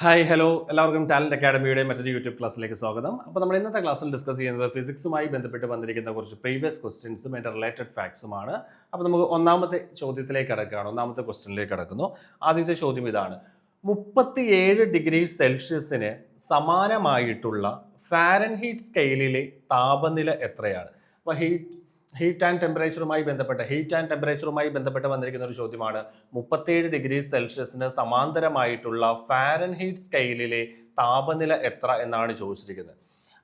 Hi hello എല്ലാവർക്കും talent അക്കാഡമിയുടെ മറ്റൊരു YouTube ക്ലാസ്സിലേക്ക് സ്വാഗതം. അപ്പോൾ നമ്മൾ ഇന്നത്തെ ക്ലാസ്സിൽ ഡിസ്കസ് ചെയ്യുന്നത് ഫിസിക്സുമായി ബന്ധപ്പെട്ട് വന്നിരിക്കുന്ന കുറച്ച് പ്രീവിയസ് ക്വസ്റ്റ്യൻസും അതിൻ്റെ റിലേറ്റഡ് ഫാക്ട്സുമാണ്. അപ്പോൾ നമുക്ക് ഒന്നാമത്തെ ചോദ്യത്തിലേക്ക് കടക്കുകയാണ്. ഒന്നാമത്തെ ക്വസ്റ്റ്യനിലേക്ക് കടക്കുന്നു. ആദ്യത്തെ ചോദ്യം ഇതാണ്: 37°C സമാനമായിട്ടുള്ള ഫാരൻഹീറ്റ് സ്കെയിലിലെ താപനില എത്രയാണ്? അപ്പോൾ ഹീറ്റ് ആൻഡ് ടെമ്പറേച്ചറുമായി ബന്ധപ്പെട്ട് വന്നിരിക്കുന്ന ഒരു ചോദ്യമാണ്. 37°C സമാന്തരമായിട്ടുള്ള ഫാരൻഹീറ്റ് സ്കെയിലിലെ താപനില എത്ര എന്നാണ് ചോദിച്ചിരിക്കുന്നത്.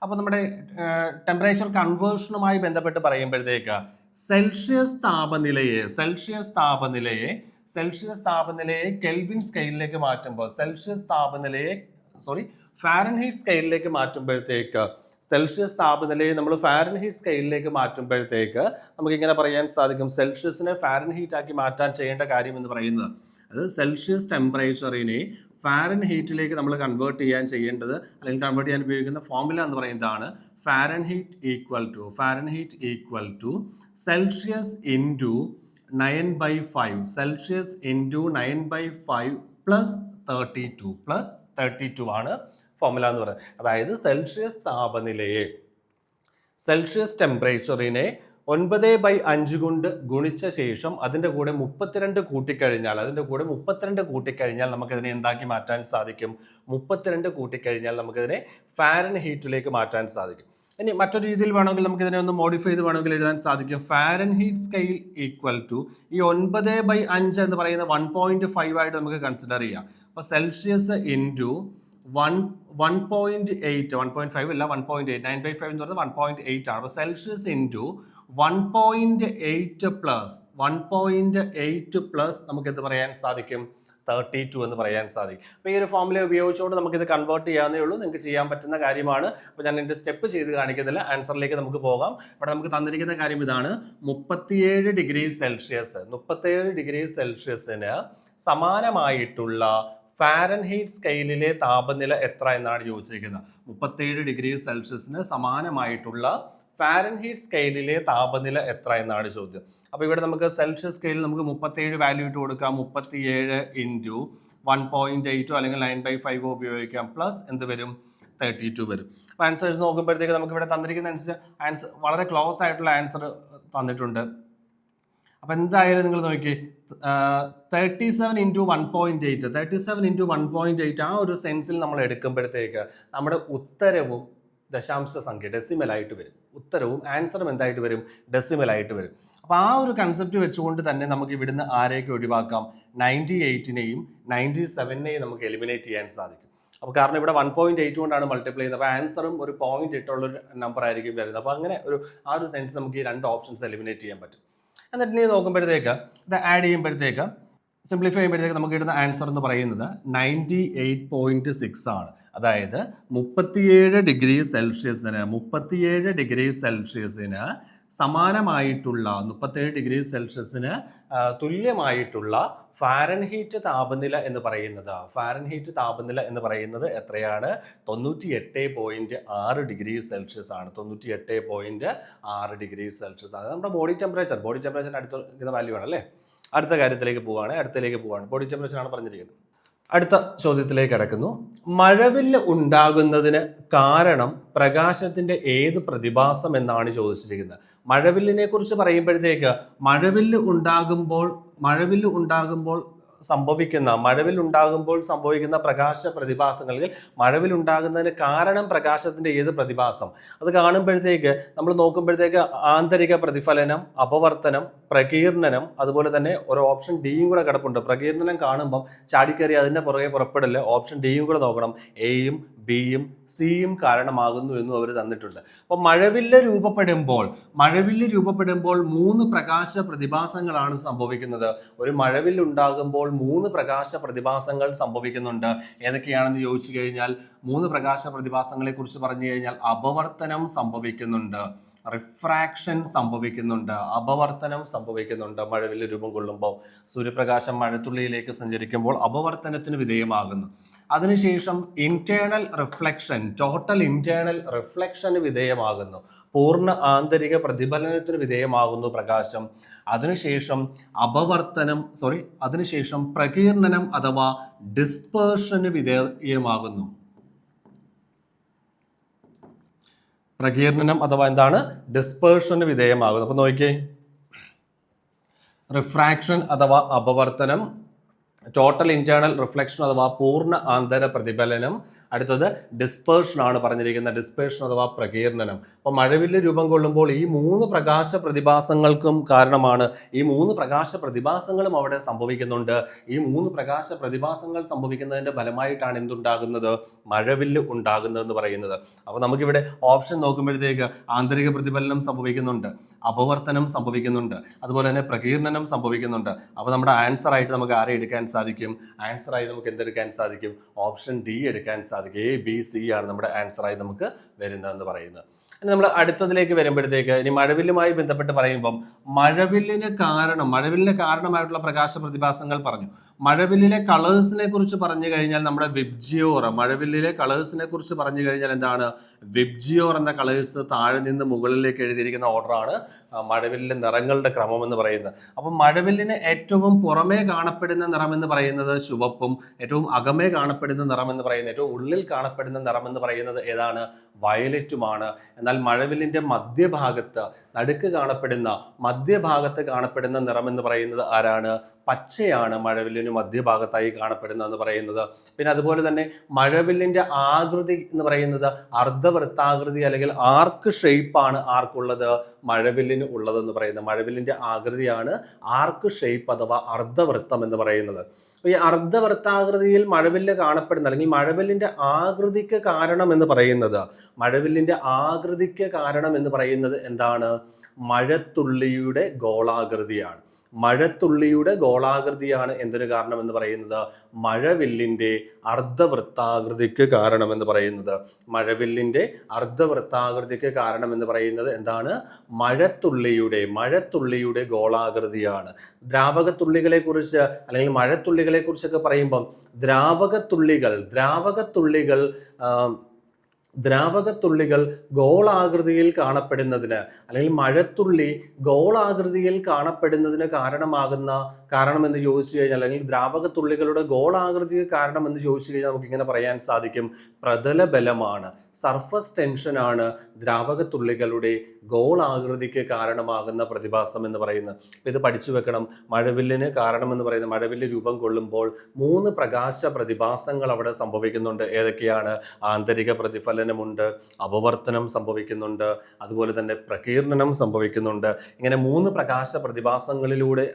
അപ്പോൾ നമ്മുടെ ടെമ്പറേച്ചർ കൺവേർഷനുമായി ബന്ധപ്പെട്ട് പറയുമ്പോഴത്തേക്ക് സെൽഷ്യസ് താപനിലയെ കെൽവിൻ സ്കെയിലിലേക്ക് മാറ്റുമ്പോൾ ഫാരൻഹീറ്റ് സ്കെയിലിലേക്ക് മാറ്റുമ്പോഴത്തേക്ക് സെൽഷ്യസ് താപനിലയെ നമ്മൾ ഫാരൻഹീറ്റ് സ്കെയിലിലേക്ക് മാറ്റുമ്പോഴത്തേക്ക് നമുക്ക് ഇങ്ങനെ പറയാൻ സാധിക്കും. സെൽഷ്യസിനെ ഫാരൻഹീറ്റ് ആക്കി മാറ്റാൻ ചെയ്യേണ്ട കാര്യം എന്ന് പറയുന്നത്, അത് സെൽഷ്യസ് ടെമ്പറേച്ചറിനെ ഫാരൻഹീറ്റിലേക്ക് നമ്മൾ കൺവേർട്ട് ചെയ്യേണ്ടത് അല്ലെങ്കിൽ കൺവേർട്ട് ചെയ്യാൻ ഉപയോഗിക്കുന്ന ഫോർമുല എന്ന് പറയുന്നതാണ് Fahrenheit equal to Celsius into 9/5 Celsius into 9/5 plus 32 ആണ് ഫോർമുല എന്ന് പറയുന്നത്. അതായത് സെൽഷ്യസ് ടെമ്പറേച്ചറിനെ 9/5 കൊണ്ട് ഗുണിച്ച ശേഷം അതിൻ്റെ കൂടെ 32 കൂട്ടിക്കഴിഞ്ഞാൽ നമുക്കതിനെ എന്താക്കി മാറ്റാൻ സാധിക്കും? 32 കൂട്ടിക്കഴിഞ്ഞാൽ നമുക്കതിനെ ഫാരൻഹീറ്റിലേക്ക് മാറ്റാൻ സാധിക്കും. ഇനി മറ്റൊരു രീതിയിൽ വേണമെങ്കിൽ നമുക്ക് ഇതിനെ ഒന്ന് മോഡിഫൈ ചെയ്ത് വേണമെങ്കിൽ എഴുതാൻ സാധിക്കും. ഫാരൻഹീറ്റ് സ്കെയിൽ ഈക്വൽ ടു ഈ 9/5 എന്ന് പറയുന്ന 1.5 ആയിട്ട് നമുക്ക് കൺസിഡർ ചെയ്യാം. അപ്പോൾ സെൽഷ്യസ് ഇൻറ്റു 1.8 1.5 അല്ല 1.8 9/5 എന്ന് പറയുന്നത് 1.8 ആണ്. അപ്പോൾ സെൽഷ്യസ് ഇൻറ്റു 1.8 പ്ലസ് നമുക്ക് എന്ത് പറയാൻ സാധിക്കും? 32 എന്ന് പറയാൻ സാധിക്കും. അപ്പോൾ ഈ ഒരു ഫോർമുല ഉപയോഗിച്ചുകൊണ്ട് നമുക്കിത് കൺവേർട്ട് ചെയ്യാവുന്നേ ഉള്ളൂ. നിങ്ങൾക്ക് ചെയ്യാൻ പറ്റുന്ന കാര്യമാണ്. അപ്പോൾ ഞാൻ എൻ്റെ സ്റ്റെപ്പ് ചെയ്ത് കാണിക്കുന്നില്ല. ആൻസറിലേക്ക് നമുക്ക് പോകാം. ഇവിടെ നമുക്ക് തന്നിരിക്കുന്ന കാര്യം ഇതാണ്: 37°C സമാനമായിട്ടുള്ള ഫാരൻഹീറ്റ് സ്കെയിലിലെ താപനില എത്ര എന്നാണ് ചോദിച്ചിരിക്കുന്നത്. 37°C സമാനമായിട്ടുള്ള ഫാരൻഹീറ്റ് സ്കെയിലിലെ താപനില എത്ര എന്നാണ് ചോദ്യം. അപ്പോൾ ഇവിടെ നമുക്ക് സെൽഷ്യസ് സ്കെയിലിൽ നമുക്ക് 37 വാല്യൂ ഇട്ട് കൊടുക്കാം. 37 ഇൻറ്റു 1.8 അല്ലെങ്കിൽ 9/5 ഉപയോഗിക്കാം. പ്ലസ് എന്ത് വരും? 32 വരും. അപ്പോൾ ആൻസേഴ്സ് നോക്കുമ്പോഴത്തേക്ക് നമുക്ക് ഇവിടെ തന്നിരിക്കുന്ന ആൻസർ വളരെ ക്ലോസ് ആയിട്ടുള്ള ആൻസർ തന്നിട്ടുണ്ട്. അപ്പം എന്തായാലും നിങ്ങൾ നോക്കി 37 ഇൻറ്റു 1.8 ആ ഒരു സെൻസിൽ നമ്മൾ എടുക്കുമ്പോഴത്തേക്ക് നമ്മുടെ ഉത്തരവും ദശാംശ സംഖ്യ ഡെസിമലായിട്ട് വരും. ഉത്തരവും ആൻസറും എന്തായിട്ട് വരും? ഡെസിമലായിട്ട് വരും. അപ്പോൾ ആ ഒരു കൺസെപ്റ്റ് വെച്ചുകൊണ്ട് തന്നെ നമുക്ക് ഇവിടുന്ന് ആരെയൊക്കെ ഒഴിവാക്കാം? 98നെയും 97നെയും നമുക്ക് എലിമിനേറ്റ് ചെയ്യാൻ സാധിക്കും. അപ്പോൾ കാരണം ഇവിടെ 1.8 കൊണ്ടാണ് മൾട്ടിപ്ലൈ ചെയ്യുന്നത്. അപ്പോൾ ആൻസറും ഒരു പോയിന്റ് ഇട്ടുള്ളൊരു നമ്പർ ആയിരിക്കും വരുന്നത്. അപ്പോൾ അങ്ങനെ ആ ഒരു സെൻസ് നമുക്ക് ഈ രണ്ട് ഓപ്ഷൻസ് എലിമിനേറ്റ് ചെയ്യാൻ പറ്റും. എന്നിട്ട് നീ നോക്കുമ്പോഴത്തേക്ക് ഇത് ആഡ് ചെയ്യുമ്പോഴത്തേക്ക് സിംപ്ലിഫൈ ചെയ്യുമ്പോഴത്തേക്ക് നമുക്ക് കിട്ടുന്ന ആൻസർ എന്ന് പറയുന്നത് 98.6 ആണ്. അതായത് 37°C സമാനമായിട്ടുള്ള 37°C തുല്യമായിട്ടുള്ള ഫാരൻഹീറ്റ് താപനില എന്ന് പറയുന്നത് എത്രയാണ്? 98.6°C ആണ്. 98.6°C. അത് നമ്മുടെ ബോഡി ടെമ്പറേച്ചറിന് അടുത്ത വാല്യൂ ആണ് അല്ലേ. അടുത്ത കാര്യത്തിലേക്ക് പോവുകയാണ്. ബോഡി ടെമ്പറേച്ചർ ആണ് പറഞ്ഞിരിക്കുന്നത്. അടുത്ത ചോദ്യത്തിലേക്ക് കടക്കുന്നു. മഴവില്ല് ഉണ്ടാകുന്നതിന് കാരണം പ്രകാശത്തിന്റെ ഏത് പ്രതിഭാസം എന്നാണ് ചോദിച്ചിരിക്കുന്നത്. മഴവില്ലിനെ കുറിച്ച് പറയുമ്പോഴത്തേക്ക് മഴവില്ല് ഉണ്ടാകുമ്പോൾ സംഭവിക്കുന്ന പ്രകാശ പ്രതിഭാസങ്ങളിൽ മഴവിലുണ്ടാകുന്നതിന് കാരണം പ്രകാശത്തിന്റെ ഏത് പ്രതിഭാസം? അത് കാണുമ്പോഴത്തേക്ക് നമ്മൾ നോക്കുമ്പോഴത്തേക്ക് ആന്തരിക പ്രതിഫലനം, അപവർത്തനം, പ്രകീർണനം, അതുപോലെ തന്നെ ഒരു ഓപ്ഷൻ ഡിയും കൂടെ കിടപ്പുണ്ട്. പ്രകീർണനം കാണുമ്പോൾ ചാടിക്കറി അതിന്റെ പുറകെ പുറപ്പെടില്ല. ഓപ്ഷൻ ഡിയും കൂടെ നോക്കണം. എയും ബിയും സിയും കാരണമാകുന്നു എന്നും അവർ തന്നിട്ടുണ്ട്. അപ്പോൾ മഴവില്ല് രൂപപ്പെടുമ്പോൾ 3 പ്രകാശ പ്രതിഭാസങ്ങളാണ് സംഭവിക്കുന്നത്. ഒരു മഴവില്ല് ഉണ്ടാകുമ്പോൾ 3 പ്രകാശ പ്രതിഭാസങ്ങൾ സംഭവിക്കുന്നുണ്ട്. ഏതൊക്കെയാണെന്ന് ചോദിച്ചു കഴിഞ്ഞാൽ 3 പ്രകാശ പ്രതിഭാസങ്ങളെ കുറിച്ച് പറഞ്ഞു കഴിഞ്ഞാൽ അപവർത്തനം സംഭവിക്കുന്നുണ്ട്. റിഫ്രാക്ഷൻ സംഭവിക്കുന്നുണ്ട്, അപവർത്തനം സംഭവിക്കുന്നുണ്ട്. മഴവില്ല് രൂപം കൊള്ളുമ്പോൾ സൂര്യപ്രകാശം മഴത്തുള്ളിയിലേക്ക് സഞ്ചരിക്കുമ്പോൾ അപവർത്തനത്തിന് വിധേയമാകുന്നു. അതിനുശേഷം ഇന്റേണൽ റിഫ്ലക്ഷൻ, ടോട്ടൽ ഇന്റേണൽ റിഫ്ലക്ഷന് വിധേയമാകുന്നു, പൂർണ്ണ ആന്തരിക പ്രതിഫലനത്തിന് വിധേയമാകുന്നു പ്രകാശം. അതിനുശേഷം അതിനുശേഷം പ്രകീർണനം അഥവാ ഡിസ്പേർഷന് വിധേയമാകുന്നു. പ്രകീർണനം അഥവാ എന്താണ്? ഡിസ്പേർഷന് വിധേയമാകുന്നു. അപ്പൊ നോക്കിയേ, റിഫ്രാക്ഷൻ അഥവാ അപവർത്തനം, ടോട്ടൽ ഇന്റേണൽ റിഫ്ലക്ഷൻ അഥവാ പൂർണ്ണ ആന്തര പ്രതിഫലനം, അടുത്തത് ഡിസ്പേർഷൻ ആണ് പറഞ്ഞിരിക്കുന്നത്, ഡിസ്പേർഷൻ അഥവാ പ്രകീർണനം. അപ്പൊ മഴവില്ല് രൂപം കൊള്ളുമ്പോൾ ഈ 3 പ്രകാശ പ്രതിഭാസങ്ങൾക്കും കാരണമാണ്. ഈ 3 പ്രകാശ പ്രതിഭാസങ്ങളും അവിടെ സംഭവിക്കുന്നുണ്ട്. ഈ 3 പ്രകാശ പ്രതിഭാസങ്ങൾ സംഭവിക്കുന്നതിന്റെ ഫലമായിട്ടാണ് എന്തുണ്ടാകുന്നത്? മഴവില്ല് ഉണ്ടാകുന്നതെന്ന് പറയുന്നത്. അപ്പൊ നമുക്കിവിടെ ഓപ്ഷൻ നോക്കുമ്പോഴത്തേക്ക് ആന്തരിക പ്രതിഫലനം സംഭവിക്കുന്നുണ്ട്, അപവർത്തനം സംഭവിക്കുന്നുണ്ട്, അതുപോലെ തന്നെ പ്രകീർണനം സംഭവിക്കുന്നുണ്ട്. അപ്പൊ നമ്മുടെ ആൻസർ ആയിട്ട് നമുക്ക് ആരെ എടുക്കാൻ സാധിക്കും? ആൻസർ ആയി നമുക്ക് എന്തെടുക്കാൻ സാധിക്കും? ഓപ്ഷൻ ഡി എടുക്കാൻ സാധിക്കും. A, B, C ആണ് നമ്മുടെ ആൻസർ ആയി നമുക്ക് വരുന്നതെന്ന് പറയുന്നത്. ഇനി നമ്മൾ അടുത്തതിലേക്ക് വരുമ്പോഴത്തേക്ക്, ഇനി മഴവില്ലുമായി ബന്ധപ്പെട്ട് പറയുമ്പം മഴവില്ലിന് കാരണമായിട്ടുള്ള പ്രകാശ പ്രതിഭാസങ്ങൾ പറഞ്ഞു. മഴവില്ലിലെ കളേഴ്സിനെ കുറിച്ച് പറഞ്ഞു കഴിഞ്ഞാൽ നമ്മുടെ വിബ്ജിയോർ, മഴവില്ലിലെ കളേഴ്സിനെ കുറിച്ച് പറഞ്ഞു കഴിഞ്ഞാൽ എന്താണ്? വിബ്ജിയോർ എന്ന കളേഴ്സ് താഴെ നിന്ന് മുകളിലേക്ക് എഴുതിയിരിക്കുന്ന ഓർഡറാണ് മഴവില്ലിലെ നിറങ്ങളുടെ ക്രമം എന്ന് പറയുന്നത്. അപ്പം മഴവില്ലിന് ഏറ്റവും പുറമേ കാണപ്പെടുന്ന നിറം എന്ന് പറയുന്നത് ചുവപ്പും, ഏറ്റവും അകമേ കാണപ്പെടുന്ന നിറം എന്ന് പറയുന്നത്, ഏറ്റവും ഉള്ളിൽ കാണപ്പെടുന്ന നിറം എന്ന് പറയുന്നത് ഏതാണ്? വയലറ്റുമാണ്. എന്നാൽ മഴവില്ലിന്റെ മധ്യഭാഗത്ത് കാണപ്പെടുന്ന നിറം എന്ന് പറയുന്നത് ആരാണ്? പച്ചയാണ് മഴവില്ലിന് മധ്യഭാഗത്തായി കാണപ്പെടുന്നതെന്ന് പറയുന്നത്. പിന്നെ അതുപോലെ തന്നെ മഴവില്ലിന്റെ ആകൃതി എന്ന് പറയുന്നത് അർദ്ധവൃത്താകൃതി അല്ലെങ്കിൽ ആർക്ക് ഷേപ്പാണ് ആർക്കുള്ളത്? മഴവില്ലിന് ഉള്ളതെന്ന് പറയുന്നത്. മഴവില്ലിന്റെ ആകൃതിയാണ് ആർക്ക് ഷേപ്പ് അഥവാ അർദ്ധവൃത്തം എന്ന് പറയുന്നത്. ഈ അർദ്ധവൃത്താകൃതിയിൽ മഴവില്ല് കാണപ്പെടുന്ന അല്ലെങ്കിൽ മഴവില്ലിന്റെ ആകൃതിക്ക് കാരണം എന്ന് പറയുന്നത് എന്താണ്? മഴത്തുള്ളിയുടെ ഗോളാകൃതിയാണ്. മഴത്തുള്ളിയുടെ ഗോളാകൃതിയാണ് എന്തൊരു കാരണം എന്ന് പറയുന്നത്? മഴവില്ലിന്റെ അർദ്ധവൃത്താകൃതിക്ക് കാരണം എന്ന് പറയുന്നത്. മഴവില്ലിന്റെ അർദ്ധവൃത്താകൃതിക്ക് കാരണം എന്ന് പറയുന്നത് എന്താണ്? മഴത്തുള്ളിയുടെ ഗോളാകൃതിയാണ്. ദ്രാവകത്തുള്ളികളെ കുറിച്ച് അല്ലെങ്കിൽ മഴത്തുള്ളികളെ കുറിച്ചൊക്കെ പറയുമ്പം ദ്രാവകത്തുള്ളികൾ ഗോളാകൃതിയിൽ കാണപ്പെടുന്നതിന് അല്ലെങ്കിൽ മഴത്തുള്ളി ഗോളാകൃതിയിൽ കാണപ്പെടുന്നതിന് കാരണമെന്ന് ചോദിച്ചു കഴിഞ്ഞാൽ, അല്ലെങ്കിൽ ദ്രാവകത്തുള്ളികളുടെ ഗോളാകൃതിക്ക് കാരണമെന്ന് ചോദിച്ചു കഴിഞ്ഞാൽ നമുക്ക് ഇങ്ങനെ പറയാൻ സാധിക്കും: പ്രതല ബലമാണ്, സർഫസ് ടെൻഷനാണ് ദ്രാവകത്തുള്ളികളുടെ ഗോളാകൃതിക്ക് കാരണമാകുന്ന പ്രതിഭാസം എന്ന് പറയുന്നത്. ഇത് പഠിച്ചു വെക്കണം. മഴവില്ലിന് കാരണമെന്ന് പറയുന്നത്, മഴവില്ല് രൂപം കൊള്ളുമ്പോൾ 3 പ്രകാശ പ്രതിഭാസങ്ങൾ അവിടെ സംഭവിക്കുന്നുണ്ട്. ഏതൊക്കെയാണ്? ആന്തരിക പ്രതിഫലനമുണ്ട്, അപവർത്തനം സംഭവിക്കുന്നുണ്ട്, അതുപോലെ തന്നെ പ്രകീർണനം സംഭവിക്കുന്നുണ്ട്. ഇങ്ങനെ 3 പ്രകാശ പ്രതിഭാസങ്ങളിലൂടെ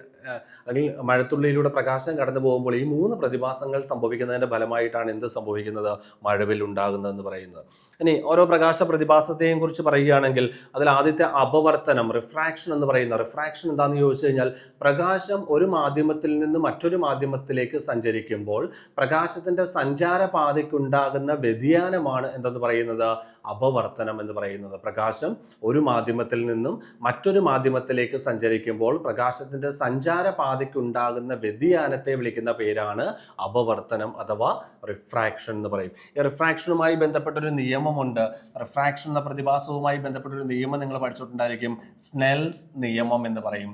അല്ലെങ്കിൽ മഴത്തുള്ളിയിലൂടെ പ്രകാശം കടന്നു പോകുമ്പോൾ ഈ 3 പ്രതിഭാസങ്ങൾ സംഭവിക്കുന്നതിന്റെ ഫലമായിട്ടാണ് എന്ത് സംഭവിക്കുന്നത്? മഴവിൽ ഉണ്ടാകുന്നതെന്ന് പറയുന്നത്. ഇനി ഓരോ പ്രകാശ പ്രതിഭാസത്തെയും കുറിച്ച് പറയുകയാണെങ്കിൽ അതിൽ ആദ്യത്തെ അപവർത്തനം, റിഫ്രാക്ഷൻ എന്ന് പറയുന്ന. റിഫ്രാക്ഷൻ എന്താണെന്ന് ചോദിച്ചു കഴിഞ്ഞാൽ, പ്രകാശം ഒരു മാധ്യമത്തിൽ നിന്ന് മറ്റൊരു മാധ്യമത്തിലേക്ക് സഞ്ചരിക്കുമ്പോൾ പ്രകാശത്തിന്റെ സഞ്ചാരപാതയ്ക്കുണ്ടാകുന്ന വ്യതിയാനമാണ് എന്തെന്ന് പറയുന്നത്? അപവർത്തനം എന്ന് പറയുന്നത്. പ്രകാശം ഒരു മാധ്യമത്തിൽ നിന്നും മറ്റൊരു മാധ്യമത്തിലേക്ക് സഞ്ചരിക്കുമ്പോൾ പ്രകാശത്തിന്റെ സഞ്ചാരപാതയ്ക്കുണ്ടാകുന്ന വ്യതിയാനത്തെ വിളിക്കുന്ന പേരാണ് അപവർത്തനം അഥവാ റിഫ്രാക്ഷൻ എന്ന് പറയും. ഈ റിഫ്രാക്ഷനുമായി ബന്ധപ്പെട്ടൊരു നിയമമുണ്ട്. റിഫ്രാക്ഷൻ എന്ന പ്രതിഭാസവുമായി ബന്ധപ്പെട്ടൊരു നിയമം നിങ്ങൾ പഠിച്ചിട്ടുണ്ടായിരിക്കും. സ്നെൽസ് നിയമം എന്ന് പറയും.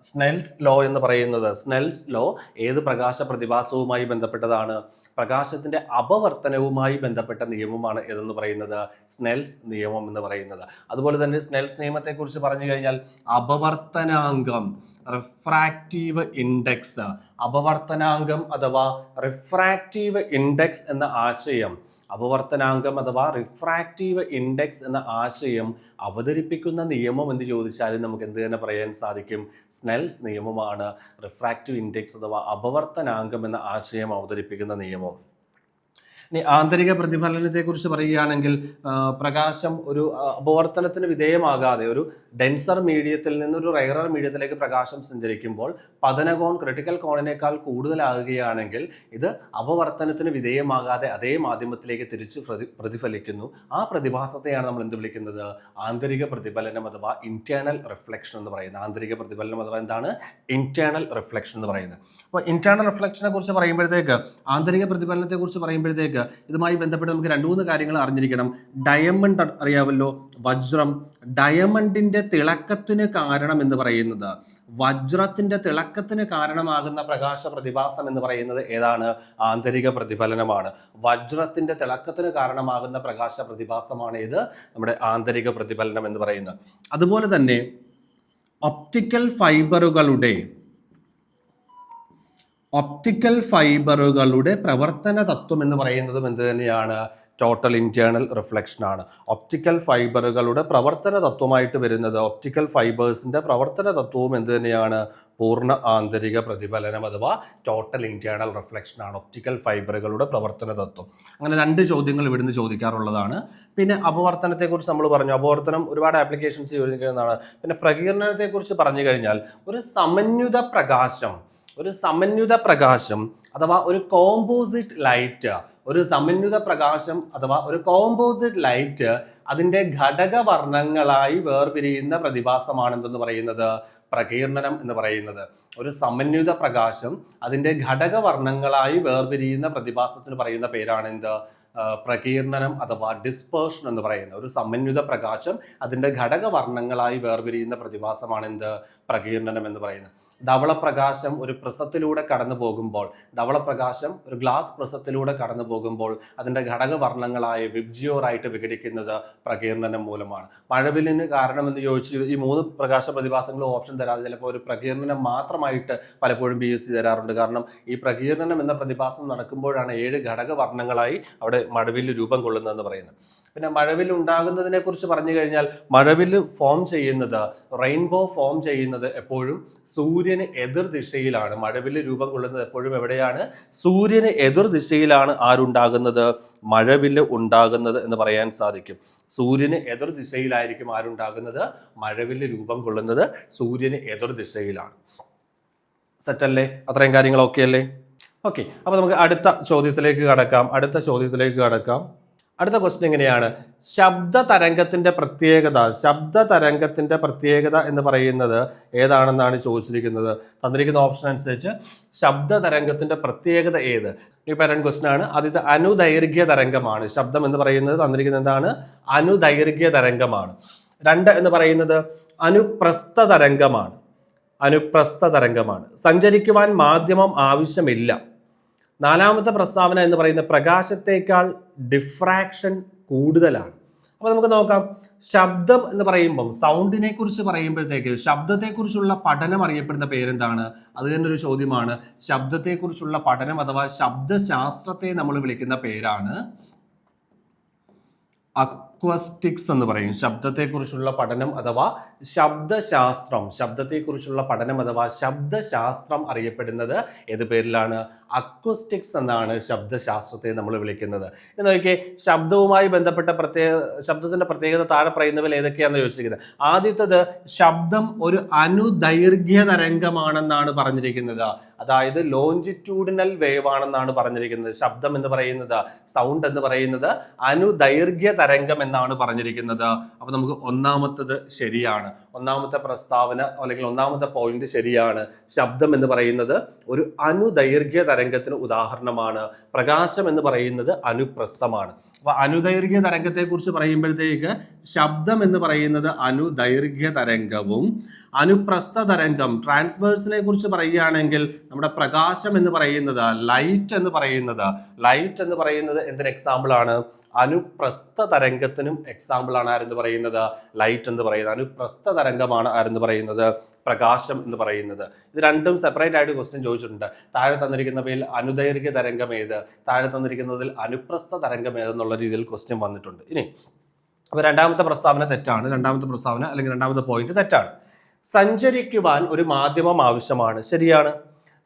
സ്നെൽസ് ലോ എന്ന് പറയുന്നത്, സ്നെൽസ് ലോ ഏത് പ്രകാശ പ്രതിഭാസവുമായി ബന്ധപ്പെട്ടതാണ്? പ്രകാശത്തിന്റെ അപവർത്തനവുമായി ബന്ധപ്പെട്ട നിയമമാണ് ഏതെന്ന് പറയുന്നത്? സ്നെൽസ് നിയമം എന്ന് പറയുന്നത്. അതുപോലെ തന്നെ സ്നെൽസ് നിയമത്തെ കുറിച്ച് പറഞ്ഞു കഴിഞ്ഞാൽ അപവർത്തനാങ്കം, റിഫ്രാക്റ്റീവ് ഇൻഡെക്സ്, അപവർത്തനാങ്കം അഥവാ റിഫ്രാക്റ്റീവ് ഇൻഡെക്സ് എന്ന ആശയം, അപവർത്തനാങ്കം അഥവാ റിഫ്രാക്റ്റീവ് ഇൻഡെക്സ് എന്ന ആശയം അവതരിപ്പിക്കുന്ന നിയമം എന്ന് ചോദിച്ചാലും നമുക്ക് എന്ത് തന്നെ പറയാൻ സാധിക്കും? സ്നെൽസ് നിയമമാണ് റിഫ്രാക്റ്റീവ് ഇൻഡെക്സ് അഥവാ അപവർത്തനാങ്കം എന്ന ആശയം അവതരിപ്പിക്കുന്ന നിയമം. ഇനി ആന്തരിക പ്രതിഫലനത്തെക്കുറിച്ച് പറയുകയാണെങ്കിൽ പ്രകാശം ഒരു അപവർത്തനത്തിന് വിധേയമാകാതെ ഒരു ഡെൻസർ മീഡിയത്തിൽ നിന്നൊരു റെയറർ മീഡിയത്തിലേക്ക് പ്രകാശം സഞ്ചരിക്കുമ്പോൾ പതനകോൺ ക്രിട്ടിക്കൽ കോണിനേക്കാൾ കൂടുതലാകുകയാണെങ്കിൽ ഇത് അപവർത്തനത്തിന് വിധേയമാകാതെ അതേ മാധ്യമത്തിലേക്ക് തിരിച്ച് പ്രതിഫലിക്കുന്നു. ആ പ്രതിഭാസത്തെയാണ് നമ്മൾ എന്ത് വിളിക്കുന്നത്? ആന്തരിക പ്രതിഫലനം അഥവാ ഇന്റേണൽ റിഫ്ലക്ഷൻ എന്ന് പറയുന്നത്. ആന്തരിക പ്രതിഫലനം അഥവാ എന്താണ്? ഇന്റേണൽ റിഫ്ലക്ഷൻ എന്ന് പറയുന്നത്. അപ്പോൾ ഇന്റേണൽ റിഫ്ലക്ഷനെ കുറിച്ച് പറയുമ്പോഴത്തേക്ക്, ആന്തരിക പ്രതിഫലനത്തെ കുറിച്ച് പറയുമ്പോഴത്തേക്ക് ഇതുമായി ബന്ധപ്പെട്ട് നമുക്ക് 2-3 കാര്യങ്ങൾ അറിഞ്ഞിരിക്കണം. ഡയമണ്ട് അറിയാമല്ലോ, വജ്രം. ഡയമണ്ടിന്റെ തിളക്കത്തിന് കാരണം എന്ന് പറയുന്നത്, വജ്രത്തിന്റെ തിളക്കത്തിന് കാരണമാകുന്ന പ്രകാശ പ്രതിഭാസം എന്ന് പറയുന്നത് ഏതാണ്? ആന്തരിക പ്രതിഫലനമാണ്. വജ്രത്തിന്റെ തിളക്കത്തിന് കാരണമാകുന്ന പ്രകാശ പ്രതിഭാസമാണ് ഇത് നമ്മുടെ ആന്തരിക പ്രതിഫലനം എന്ന് പറയുന്നത്. അതുപോലെ തന്നെ ഒപ്റ്റിക്കൽ ഫൈബറുകളുടെ പ്രവർത്തന തത്വം എന്ന് പറയുന്നതും എന്ത് തന്നെയാണ്? ടോട്ടൽ ഇന്റേണൽ റിഫ്ലക്ഷൻ ആണ്. ഒപ്റ്റിക്കൽ ഫൈബറുകളുടെ പ്രവർത്തന തത്വമായിട്ട് വരുന്നത്, ഒപ്റ്റിക്കൽ ഫൈബേഴ്സിന്റെ പ്രവർത്തന തത്വവും എന്ത് തന്നെയാണ്? പൂർണ്ണ ആന്തരിക പ്രതിഫലനം അഥവാ ടോട്ടൽ ഇന്റേണൽ റിഫ്ലക്ഷൻ ആണ്. ഒപ്റ്റിക്കൽ ഫൈബറുകളുടെ പ്രവർത്തന തത്വം. അങ്ങനെ 2 ചോദ്യങ്ങൾ ഇവിടുന്ന് ചോദിക്കാറുള്ളതാണ്. പിന്നെ അപവർത്തനത്തെക്കുറിച്ച് നമ്മൾ പറഞ്ഞു. അപവർത്തനം ഒരുപാട് ആപ്ലിക്കേഷൻസ് ചോദിക്കുന്നതാണ്. പിന്നെ പ്രകീർണനത്തെക്കുറിച്ച് പറഞ്ഞു കഴിഞ്ഞാൽ ഒരു സമന്വിത പ്രകാശം അഥവാ ഒരു കോമ്പോസിറ്റ് ലൈറ്റ് അതിന്റെ ഘടകവർണ്ണങ്ങളായി വേർപിരിയുന്ന പ്രതിഭാസമാണ് എന്തെന്ന് പറയുന്നത്? പ്രകീർണനം എന്ന് പറയുന്നത്. ഒരു സമന്വിത പ്രകാശം അതിന്റെ ഘടകവർണ്ണങ്ങളായി വേർപിരിയുന്ന പ്രതിഭാസത്തിന് പറയുന്ന പേരാണ് എന്ത്? പ്രകീർണനം അഥവാ ഡിസ്പേർഷൻ എന്ന് പറയുന്നത്. ഒരു സമന്വിത പ്രകാശം അതിന്റെ ഘടകവർണ്ണങ്ങളായി വേർപിരിയുന്ന പ്രതിഭാസമാണ് എന്ത്? പ്രകീർണനം എന്ന് പറയുന്നത്. ധവളപ്രകാശം ഒരു പ്രിസത്തിലൂടെ കടന്നു പോകുമ്പോൾ, ഒരു ഗ്ലാസ് പ്രിസത്തിലൂടെ കടന്നു പോകുമ്പോൾ അതിന്റെ ഘടകവർണ്ണങ്ങളായ വിബ്ജിയോറായിട്ട് വിഘടിക്കുന്നത് പ്രകീർണനം മൂലമാണ്. മഴവില്ലിന് കാരണമെന്ന് ചോദിച്ചു ഈ 3 പ്രകാശ പ്രതിഭാസങ്ങളും ഓപ്ഷൻ തരാതെ ചിലപ്പോൾ ഒരു പ്രകീർണനം മാത്രമായിട്ട് പലപ്പോഴും BSc തരാറുണ്ട്. കാരണം ഈ പ്രകീർണനം എന്ന പ്രതിഭാസം നടക്കുമ്പോഴാണ് 7 ഘടകവർണ്ണങ്ങളായി അവിടെ മഴവില്ല് രൂപം കൊള്ളുന്നതെന്ന് പറയുന്നത്. പിന്നെ മഴവില്ല് ഉണ്ടാകുന്നതിനെ കുറിച്ച് പറഞ്ഞു കഴിഞ്ഞാൽ, മഴവില്ല് റെയിൻബോ ഫോം ചെയ്യുന്നത് എപ്പോഴും സൂര്യന് എതിർ ദിശയിലാണ്. മഴവില്ല് രൂപം കൊള്ളുന്നത് എപ്പോഴും എവിടെയാണ്? സൂര്യന് എതിർ ദിശയിലാണ് ആരുണ്ടാകുന്നത്? മഴവില്ല് ഉണ്ടാകുന്നത് എന്ന് പറയാൻ സാധിക്കും. സൂര്യന് എതിർ ദിശയിലായിരിക്കും ആരുണ്ടാകുന്നത്? മഴവില്ല് രൂപം കൊള്ളുന്നത് സൂര്യന് എതിർ ദിശയിലാണ്. സെറ്റല്ലേ? അത്രയും കാര്യങ്ങൾ ഓക്കെ അല്ലേ? ഓക്കെ, അപ്പൊ നമുക്ക് അടുത്ത ചോദ്യത്തിലേക്ക് കടക്കാം. അടുത്ത ക്വസ്റ്റ്യൻ എങ്ങനെയാണ്? ശബ്ദതരംഗത്തിന്റെ പ്രത്യേകത എന്ന് പറയുന്നത് ഏതാണെന്നാണ് ചോദിച്ചിരിക്കുന്നത്. തന്നിരിക്കുന്ന ഓപ്ഷൻ അനുസരിച്ച് ശബ്ദതരംഗത്തിന്റെ പ്രത്യേകത ഏത്? ഈ പാറ്റേൺ ക്വസ്റ്റ്യൻ ആണ്. ആദ്യത്തെ അനുദൈർഘ്യ തരംഗമാണ്. ശബ്ദം എന്ന് പറയുന്നത് തന്നിരിക്കുന്നത് എന്താണ്? അനുദൈർഘ്യ തരംഗമാണ്. 2 എന്ന് പറയുന്നത് അനുപ്രസ്ഥ തരംഗമാണ്. സഞ്ചരിക്കുവാൻ മാധ്യമം ആവശ്യമില്ല. 4ാമത്തെ പ്രസ്താവന എന്ന് പറയുന്നത് പ്രകാശത്തേക്കാൾ ഡിഫ്രാക്ഷൻ കൂടുതലാണ്. അപ്പൊ നമുക്ക് നോക്കാം. ശബ്ദം എന്ന് പറയുമ്പം, സൗണ്ടിനെ കുറിച്ച് പറയുമ്പോഴത്തേക്ക് ശബ്ദത്തെക്കുറിച്ചുള്ള പഠനം അറിയപ്പെടുന്ന പേരെന്താണ്? അത് തന്നെ ഒരു ചോദ്യമാണ്. ശബ്ദത്തെക്കുറിച്ചുള്ള പഠനം അഥവാ ശബ്ദശാസ്ത്രത്തെ നമ്മൾ വിളിക്കുന്ന പേരാണ് അക്വസ്റ്റിക്സ് എന്ന് പറയും. ശബ്ദത്തെക്കുറിച്ചുള്ള പഠനം അഥവാ ശബ്ദശാസ്ത്രം അറിയപ്പെടുന്നത് ഏത് പേരിലാണ്? അക്വസ്റ്റിക്സ് എന്നാണ് ശബ്ദശാസ്ത്രത്തെ നമ്മൾ വിളിക്കുന്നത്. എന്ന് നോക്കിയേ, ശബ്ദവുമായി ബന്ധപ്പെട്ട ശബ്ദത്തിന്റെ പ്രത്യേകത താഴെ പറയുന്നവയിൽ ഏതൊക്കെയാണെന്ന് ചോദിച്ചിരിക്കുന്നത്. ആദ്യത്തേത്, ശബ്ദം ഒരു അനുദൈർഘ്യ തരംഗമാണെന്നാണ് പറഞ്ഞിരിക്കുന്നത്. അതായത് ലോഞ്ചിറ്റ്യൂഡിനൽ വേവ് ആണെന്നാണ് പറഞ്ഞിരിക്കുന്നത്. ശബ്ദം എന്ന് പറയുന്നത്, സൗണ്ട് എന്ന് പറയുന്നത് അനുദൈർഘ്യ തരംഗം എന്നാണ് പറഞ്ഞിരിക്കുന്നത്. അപ്പൊ നമുക്ക് ഒന്നാമത്തത് ശരിയാണ്. ഒന്നാമത്തെ പ്രസ്താവന അല്ലെങ്കിൽ ഒന്നാമത്തെ പോയിന്റ് ശരിയാണ്. ശബ്ദം എന്ന് പറയുന്നത് ഒരു അനുദൈർഘ്യ തരംഗത്തിന് ഉദാഹരണമാണ്. പ്രകാശം എന്ന് പറയുന്നത് അനുപ്രസ്ഥമാണ്. അപ്പൊ അനുദൈർഘ്യ തരംഗത്തെ കുറിച്ച് പറയുമ്പോഴത്തേക്ക് ശബ്ദം എന്ന് പറയുന്നത് അനുദൈർഘ്യ തരംഗവും അനുപ്രസ്ഥ തരംഗം ട്രാൻസ്വേഴ്സിനെ കുറിച്ച് പറയുകയാണെങ്കിൽ നമ്മുടെ പ്രകാശം എന്ന് പറയുന്നത് ലൈറ്റ് എന്ന് പറയുന്നത് എന്തിന് എക്സാമ്പിൾ ആണ്? അനുപ്രസ്ഥ തരംഗത്തിനും എക്സാമ്പിൾ ആണ് ആരെന്ന് പറയുന്നത്? ലൈറ്റ് എന്ന് പറയുന്നത്. അനുപ്രസ്ഥ തരംഗമാണ് ആരെന്ന് പറയുന്നത്? പ്രകാശം എന്ന് പറയുന്നത്. ഇത് രണ്ടും സെപ്പറേറ്റ് ആയിട്ട് ക്വസ്റ്റ്യൻ ചോദിച്ചിട്ടുണ്ട്. താഴെ തന്നിരിക്കുന്നവയിൽ അനുദൈർഘ്യ തരംഗം ഏത്, താഴെ തന്നിരിക്കുന്നതിൽ അനുപ്രസ്ഥ തരംഗം ഏതെന്നുള്ള രീതിയിൽ ക്വസ്റ്റ്യൻ വന്നിട്ടുണ്ട്. ഇനി അപ്പൊ രണ്ടാമത്തെ പ്രസ്താവന തെറ്റാണ്. രണ്ടാമത്തെ പോയിന്റ് തെറ്റാണ്. സഞ്ചരിക്കുവാൻ ഒരു മാധ്യമം ആവശ്യമാണ്. ശരിയാണ്.